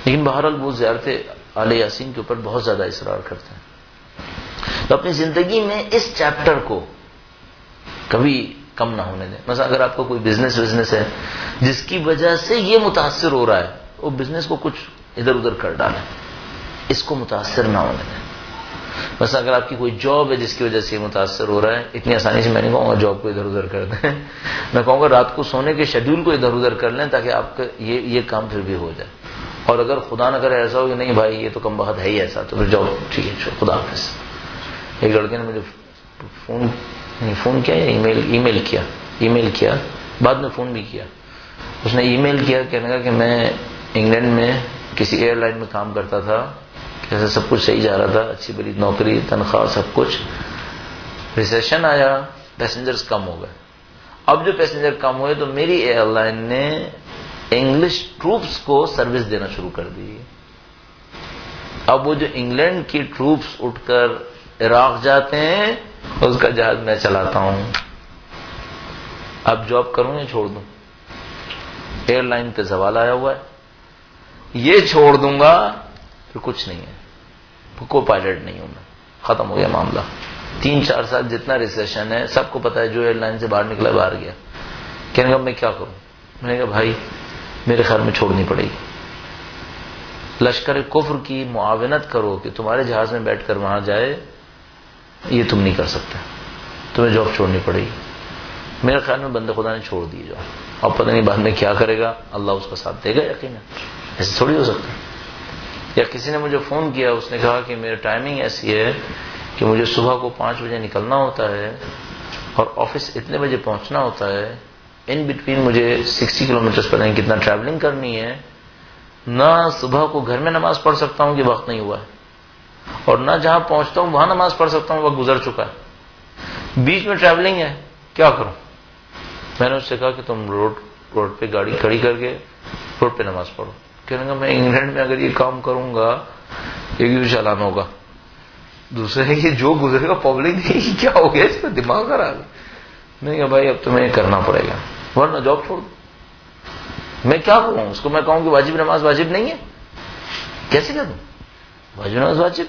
لیکن بہرحال وہ زیارت آل یاسین کے اوپر بہت زیادہ اصرار کرتے ہیں. تو اپنی زندگی میں اس چیپٹر کو کبھی کم نہ ہونے دیں. مثلا اگر آپ کو کوئی بزنس ہے جس کی وجہ سے یہ متاثر ہو رہا ہے، وہ بزنس کو کچھ ادھر ادھر کر ڈالیں، اس کو متاثر نہ ہونے دیں. مثلا اگر آپ کی کوئی جاب ہے جس کی وجہ سے یہ متاثر ہو رہا ہے، اتنی آسانی سے میں نہیں کہوں گا جاب کو ادھر ادھر کر دیں. میں کہوں گا رات کو سونے کے شیڈیول کو ادھر ادھر کر لیں تاکہ آپ کا یہ کام پھر بھی ہو جائے. اور اگر خدا نہ کرے ایسا ہو کہ نہیں بھائی یہ تو کم بخت ہے ہی ایسا، تو پھر جاؤ ٹھیک ہے خدا حافظ. ایک لڑکے نے مجھے فون کیا یا ای میل کیا، بعد میں فون بھی کیا. اس نے ای میل کیا، کہنے لگا کہ میں انگلینڈ میں کسی ایئر لائن میں کام کرتا تھا، جیسے سب کچھ صحیح جا رہا تھا، اچھی بڑی نوکری، تنخواہ، سب کچھ. ریسیشن آیا، پیسنجرز کم ہو گئے. اب جو پیسنجر کم ہوئے تو میری ایئر لائن نے انگلش ٹروپس کو سروس دینا شروع کر دی. اب وہ جو انگلینڈ کی ٹروپس اٹھ کر عراق جاتے ہیں، اس کا جہاز میں چلاتا ہوں. اب جاب کروں یا چھوڑ دوں؟ ایئر لائن پہ زوال آیا ہوا ہے، یہ چھوڑ دوں گا پھر کچھ نہیں ہے، کو پائلٹ نہیں ہوں میں، ختم ہو گیا معاملہ. 3-4 سال جتنا ریسیشن ہے سب کو پتا ہے، جو ایئر لائن سے باہر نکلا باہر گیا. کہنے گا میں کیا کروں؟ میں نے کہا بھائی میرے خیال میں چھوڑنی پڑے گی. لشکر کفر کی معاونت کرو کہ تمہارے جہاز میں بیٹھ کر وہاں جائے، یہ تم نہیں کر سکتے، تمہیں جاب چھوڑنی پڑے گی. میرے خیال میں بندے خدا نے چھوڑ دی جاب. اب پتہ نہیں بعد میں کیا کرے گا، اللہ اس کا ساتھ دے گا یقینا. ایسے تھوڑی ہو سکتا ہے. یا کسی نے مجھے فون کیا، اس نے کہا کہ میری ٹائمنگ ایسی ہے کہ مجھے صبح کو 5 بجے نکلنا ہوتا ہے اور آفس اتنے بجے پہنچنا ہوتا ہے، ان بٹوین مجھے 60 کلومیٹرز پر کتنا ٹریولنگ کرنی ہے، نہ صبح کو گھر میں نماز پڑھ سکتا ہوں کہ وقت نہیں ہوا ہے، اور نہ جہاں پہنچتا ہوں وہاں نماز پڑھ سکتا ہوں، وقت گزر چکا ہے، بیچ میں ٹریولنگ ہے، کیا کروں؟ میں نے اس سے کہا کہ تم روڈ پہ گاڑی کھڑی کر کے روڈ پہ نماز پڑھو۔ کہنے لگا میں انگلینڈ میں اگر یہ کام کروں گا ایک بھی چالان ہوگا، دوسرے ہے یہ جو گزرے گا پبلک نہیں کیا ہو گیا، اس کا دماغ خراب ہے۔ نہیں کہا بھائی اب تمہیں کرنا پڑے گا ورنہ جاب چھوڑ دو۔ میں کیا کروں اس کو؟ میں کہوں کہ واجب نماز واجب نہیں ہے، کیسے کہہ دوں واجب نماز واجب؟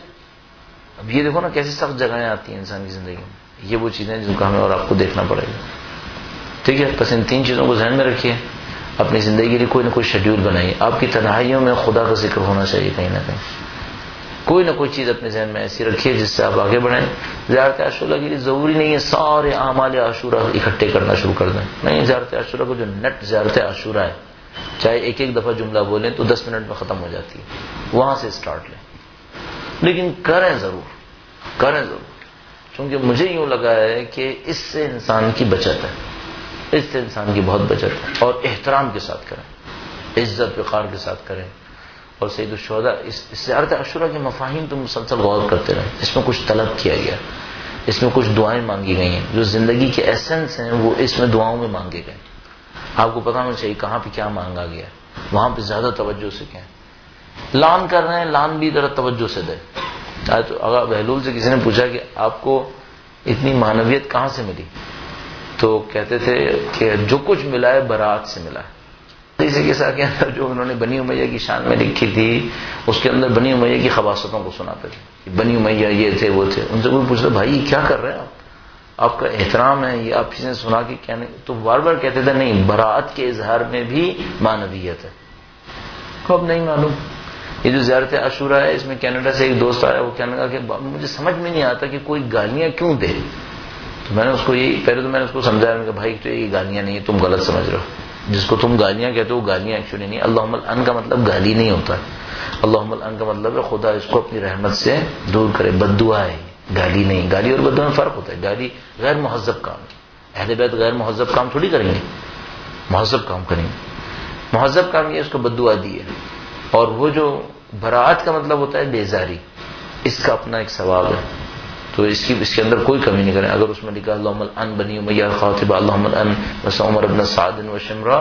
اب یہ دیکھو نا کیسی سخت جگہیں آتی ہیں انسان کی زندگی میں، یہ وہ چیزیں جن کو ہمیں اور آپ کو دیکھنا پڑے گا۔ ٹھیک ہے، بس ان 3 چیزوں کو ذہن میں رکھیے، اپنی زندگی کے لیے کوئی نہ کوئی شیڈیول بنائیے۔ آپ کی تنہائیوں میں خدا کا ذکر ہونا چاہیے، کہیں نہ کہیں کوئی نہ کوئی چیز اپنے ذہن میں ایسی رکھیے جس سے آپ آگے بڑھیں۔ زیارت عاشورہ کے لیے ضروری نہیں ہے سارے اعمال عاشورہ اکٹھے کرنا شروع کر دیں، نہیں، زیارت عاشورہ کو جو نیٹ زیارت عاشورہ ہے، چاہے ایک دفعہ جملہ بولیں تو 10 منٹ میں ختم ہو جاتی ہے، وہاں سے اسٹارٹ لیں، لیکن کریں ضرور، کیونکہ مجھے یوں لگا ہے کہ اس سے انسان کی بچت ہے، اس سے انسان کی بہت بچت ہے، اور احترام کے ساتھ کریں، عزت وقار کے ساتھ کریں۔ اور سید الشہداء اس زیارت عاشورہ کے مفاہیم تو مسلسل غور کرتے رہیں، اس میں کچھ طلب کیا گیا، اس میں کچھ دعائیں مانگی گئی ہیں، جو زندگی کے ایسنس ہیں وہ اس میں دعاؤں میں مانگے گئے۔ آپ کو پتا ہونا چاہیے کہاں پہ کیا مانگا گیا، وہاں پہ زیادہ توجہ سے کہیں۔ لان کر رہے ہیں، لان بھی ذرا توجہ سے دیں۔ اگر بہلول سے کسی نے پوچھا کہ آپ کو اتنی معنویت کہاں سے ملی، تو کہتے تھے کہ جو کچھ ملا ہے برات سے ملا ہے۔ اسی کے ساتھ کے اندر جو انہوں نے بنی امیہ کی شان میں لکھی تھی، اس کے اندر بنی امیہ کی خباثتوں کو سناتے تھے، بنی امیہ یہ تھے وہ تھے۔ ان سے کوئی پوچھتا بھائی یہ کیا کر رہے ہیں آپ کا احترام ہے، یہ آپ چیزیں سنا کے کیا نہیں، تو بار بار کہتے تھے نہیں، براعت کے اظہار میں بھی معنویت ہے۔ کو اب نہیں معلوم یہ جو زیارت عاشورہ ہے، اس میں کینیڈا سے ایک دوست آیا، وہ کہنے لگا کہ مجھے سمجھ میں نہیں آتا کہ کوئی گالیاں کیوں دے۔ تو میں نے اس کو پہلے تو میں نے اس کو سمجھایا کہ بھائی تو یہ گالیاں نہیں ہے، تم غلط سمجھ رہے ہو، جس کو تم گالیاں کہتے ہو گالیاں ایکچولی نہیں، اللہم العن کا مطلب گالی نہیں ہوتا ہے، اللہم العن کا مطلب ہے خدا اس کو اپنی رحمت سے دور کرے، بد دعا ہے، گالی نہیں۔ گالی اور بد دعا میں فرق ہوتا ہے، گالی غیر مہذب کام ہے، اہل بیت غیر مہذب کام تھوڑی کریں گے، مہذب کام کریں گے، مہذب کام یہ اس کو بد دعا دی ہے۔ اور وہ جو براعت کا مطلب ہوتا ہے بیزاری، اس کا اپنا ایک ثواب ہے، تو اس کے اندر کوئی کمی نہیں کریں۔ اگر اس میں لکھا اللہم العن بنی امیہ خاطبہ، اللہم العن بس عمر ابن سعد و شمرا،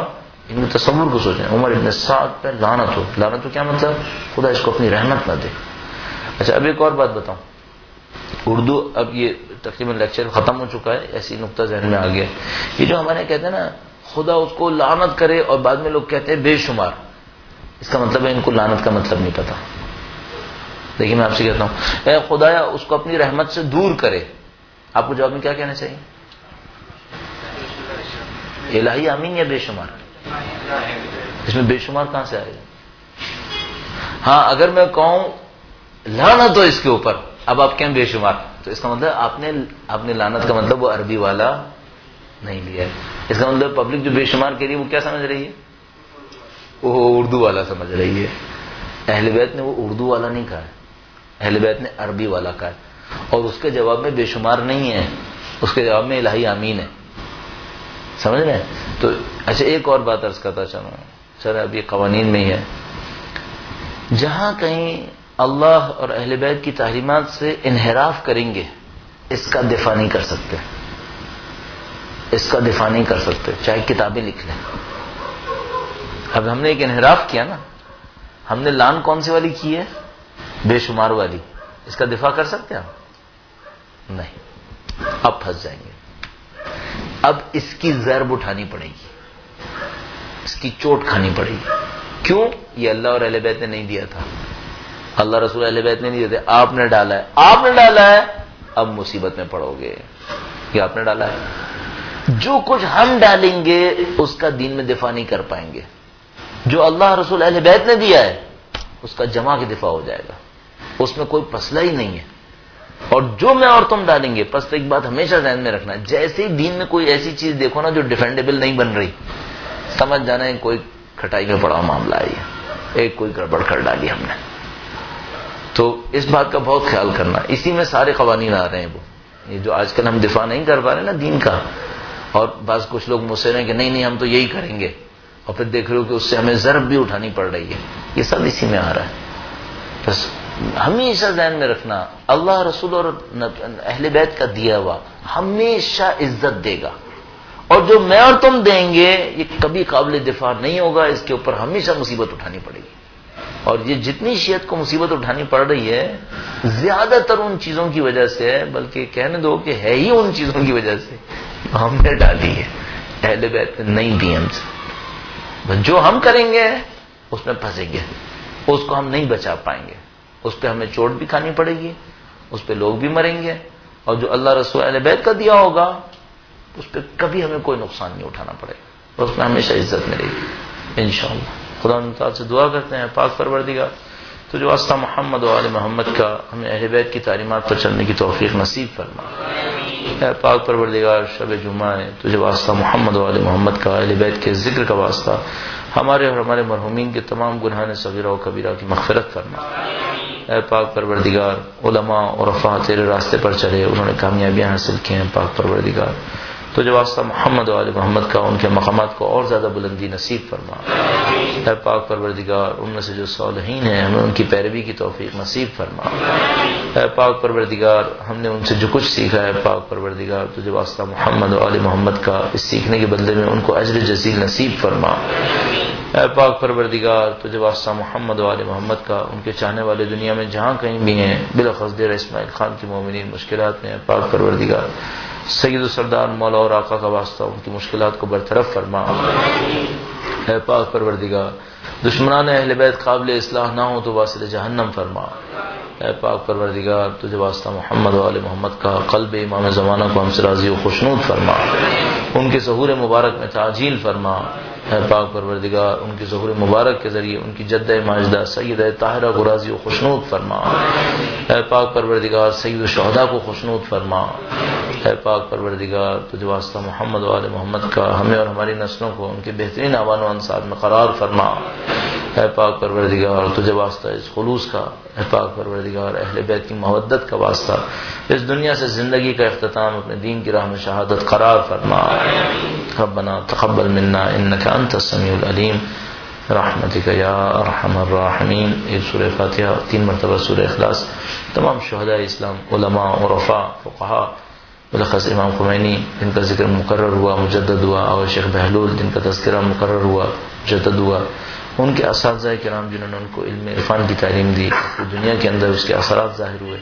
ان کے تصور کو سوچیں، عمر ابن سعد پہ لعنت ہو، لعنت ہو کیا مطلب؟ خدا اس کو اپنی رحمت نہ دے۔ اچھا اب ایک اور بات بتاؤں، اردو اب یہ تقریباً لیکچر ختم ہو چکا ہے، ایسی نقطہ ذہن میں آ گیا، یہ جو ہمارے کہتے ہیں نا خدا اس کو لعنت کرے، اور بعد میں لوگ کہتے ہیں بے شمار، اس کا مطلب ہے ان کو لعنت کا مطلب نہیں پتا۔ لیکن میں آپ سے کہتا ہوں اے خدایا اس کو اپنی رحمت سے دور کرے، آپ کو جواب میں کیا کہنا چاہیے؟ الہی آمین یا بے شمار؟ اس میں بے شمار کہاں سے آئے گا؟ ہاں اگر میں کہوں لعنت ہو اس کے اوپر، اب آپ کہیں بے شمار، تو اس کا مطلب آپ نے لعنت کا مطلب وہ عربی والا نہیں لیا ہے، اس کا مطلب پبلک جو بے شمار کے لیے وہ کیا سمجھ رہی ہے؟ وہ اردو والا سمجھ رہی ہے۔ اہل بیت نے وہ اردو والا نہیں کہا ہے، اہل بیت نے عربی والا کہا ہے، اور اس کے جواب میں بے شمار نہیں ہے، اس کے جواب میں الہی آمین ہے، سمجھ رہے ہیں؟ تو اچھا ایک اور بات عرض کرتا چلوں، چلے اب یہ قوانین میں ہی ہے، جہاں کہیں اللہ اور اہل بیت کی تعلیمات سے انحراف کریں گے اس کا دفاع نہیں کر سکتے، اس کا دفاع نہیں کر سکتے، چاہے کتابیں لکھ لیں۔ اب ہم نے ایک انحراف کیا نا، ہم نے لان کون سی والی کی ہے؟ بے شمار والی، اس کا دفاع کر سکتے ہیں ہم؟ نہیں، اب پھنس جائیں گے، اب اس کی ضرب اٹھانی پڑے گی، اس کی چوٹ کھانی پڑے گی۔ کیوں؟ یہ اللہ اور اہل بیت نے نہیں دیا تھا، اللہ رسول اہل بیت نے نہیں دیے تھے، آپ نے ڈالا ہے، آپ نے ڈالا ہے، اب مصیبت میں پڑو گے، یہ آپ نے ڈالا ہے۔ جو کچھ ہم ڈالیں گے اس کا دین میں دفاع نہیں کر پائیں گے، جو اللہ رسول اہل بیت نے دیا ہے اس کا جمع کے دفاع ہو جائے گا، اس میں کوئی پسلہ ہی نہیں ہے۔ اور جو میں اور تم ڈالیں گے، پس ایک بات ہمیشہ ذہن میں رکھنا ہے، جیسے ہی دین میں کوئی ایسی چیز دیکھو نا جو ڈیفینڈیبل نہیں بن رہی، سمجھ جانا ہے کوئی کھٹائی میں پڑا معاملہ ہے، ایک کوئی گڑبڑ کر ڈالی ہم نے، تو اس بات کا بہت خیال کرنا. اسی میں سارے قوانین آ رہے ہیں. وہ یہ جو آج کل ہم دفاع نہیں کر پا رہے نا دین کا، اور بعض کچھ لوگ مجھ سے رہے ہیں کہ نہیں ہم تو یہی کریں گے، اور پھر دیکھ رہے ہو کہ اس سے ہمیں ضرب بھی اٹھانی پڑ رہی ہے. یہ سب اسی میں آ رہا ہے. بس ہمیشہ ذہن میں رکھنا، اللہ رسول اور اہل بیت کا دیا ہوا ہمیشہ عزت دے گا، اور جو میں اور تم دیں گے یہ کبھی قابل دفاع نہیں ہوگا. اس کے اوپر ہمیشہ مصیبت اٹھانی پڑے گی. اور یہ جتنی شیعت کو مصیبت اٹھانی پڑ رہی ہے زیادہ تر ان چیزوں کی وجہ سے ہے، بلکہ کہنے دو کہ ہے ہی ان چیزوں کی وجہ سے ہم نے ڈالی ہے. اہل بیت نے نہیں دی ہم سے. جو ہم کریں گے اس میں پھنسیں گے، اس کو ہم نہیں بچا پائیں گے. اس پہ ہمیں چوٹ بھی کھانی پڑے گی، اس پہ لوگ بھی مریں گے. اور جو اللہ رسول اہل بیت کا دیا ہوگا اس پہ کبھی ہمیں کوئی نقصان نہیں اٹھانا پڑے گا، اس میں ہمیشہ عزت ملے گی انشاءاللہ. خدا تعالیٰ سے دعا کرتے ہیں پاک پروردگار تو جو واسطہ محمد و آل محمد کا ہمیں اہل بیت کی تعلیمات پر چلنے کی توفیق نصیب فرما. اے پاک پروردگار شب جمعہ ہے تجھے واسطہ محمد و آل محمد کا اہل بیت کے ذکر کا واسطہ ہمارے اور ہمارے مرحومین کے تمام گناہان صغیرہ و کبیرہ کی مغفرت فرما. اے پاک پروردگار علماء اور عرفاء تیرے راستے پر چلے، انہوں نے کامیابیاں حاصل کی ہیں. پاک پروردگار تجھے واسطہ محمد و آل محمد کا ان کے مقامات کو اور زیادہ بلندی نصیب فرما. اے پاک پروردگار ان میں سے جو صالحین ہیں ہمیں ان کی پیروی کی توفیق نصیب فرما. اے پاک پروردگار ہم نے ان سے جو کچھ سیکھا ہے پاک پروردگار تجھے واسطہ محمد و آل محمد کا اس سیکھنے کے بدلے میں ان کو اجر جزیل نصیب فرما. اے پاک پروردگار تجھے واسطہ محمد و آل محمد کا ان کے چاہنے والے دنیا میں جہاں کہیں بھی ہیں بالاخص ڈیرہ اسماعیل خان کے مومنین مشکلات میں. پاک پروردگار سید و سردار مولا اور آقا کا واسطہ ان کی مشکلات کو برطرف فرما. اے پاک پروردگار دشمنان اہل بیت قابل اصلاح نہ ہو تو واصل جہنم فرما. اے پاک پروردگار تجھے واسطہ محمد و آل محمد کا قلب امام زمانہ کو ہم سے راضی و خوشنود فرما، ان کے ظہور مبارک میں تعجیل فرما. اے پاک پروردگار ان کے ظہور مبارک کے ذریعے ان کی جدہ ماجدہ سیدہ طاہرہ کو راضی و خوشنود فرما. اے پاک پروردگار سید الشہداء کو خوشنود فرما. اے پاک پروردگار تجھے واسطہ محمد و آل محمد کا ہمیں اور ہماری نسلوں کو ان کے بہترین اعوان و انصار میں قرار فرما. اے پاک پروردگار تجھے واسطہ اس خلوص کا، اے پاک پروردگار اہل بیت کی محبت کا واسطہ اس دنیا سے زندگی کا اختتام اپنے دین کی راہ میں شہادت قرار فرما. ربنا تقبل منا انک انت السمیع العلیم رحمتک یا ارحم الراحمین. یہ سورہ فاتحہ 3 مرتبہ سورہ اخلاص تمام شہداء اسلام علماء عرفاء فقہاء بالاخص امام خمینی جن کا ذکر مقرر ہوا مجدد ہوا، اور شیخ بہلول جن کا تذکرہ مقرر ہوا مجدد ہوا، ان کے اساتذہ کرام جنہوں نے ان کو علم عرفان کی تعلیم دی، دنیا کے اندر اس کے اثرات ظاہر ہوئے.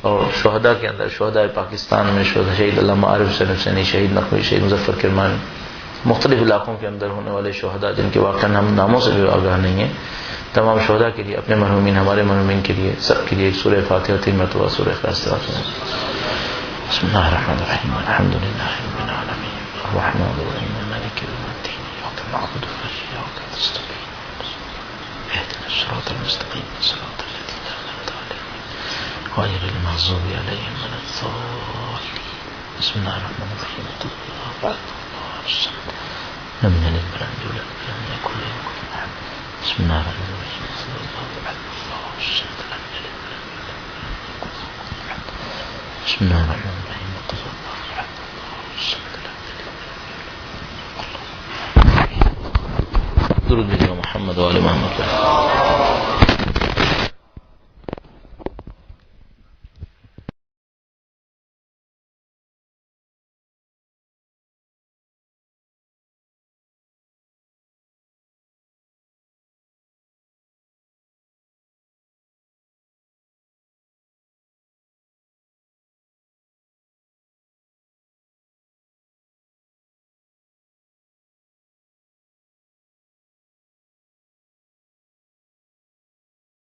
اور شہداء کے اندر شہداء پاکستان میں شہید علامہ عارف حسین حسینی، شہید نقوی، شہید مظفر کرمانی، مختلف علاقوں کے اندر ہونے والے شہداء جن کے واقعہ ہم ناموں سے بھی آگاہ نہیں ہیں، تمام شہداء کے لیے اپنے مرحومین ہمارے مرحومین کے لیے سب کے لیے ایک سورہ فاتحہ 3 مرتبہ سورہ اخلاص تلاوت کریں. بسم اللہ الرحمن الرحیم الحمد للہ رب العالمین الرحمن الرحیم مالک یوم الدین ایاک نعبد و ایاک نستعین اهدنا الصراط المستقیم صراط الذین انعمت علیہم غیر المغضوب علیہم ولا الضالین. بسم اللہ الرحمن الرحیم قل هو الله الصمد لم یلد ولم یولد ولم یکن له کفوا احد. بسم اللہ الرحمن الرحیم قل هو الله احد الله الصمد لم یلد ولم یولد ولم یکن له کفوا احد. بسم اللہ الرحمن الرحیم قل هو الله احد الله الصمد لم یلد ولم یولد. درود بجا محمد و آل محمد.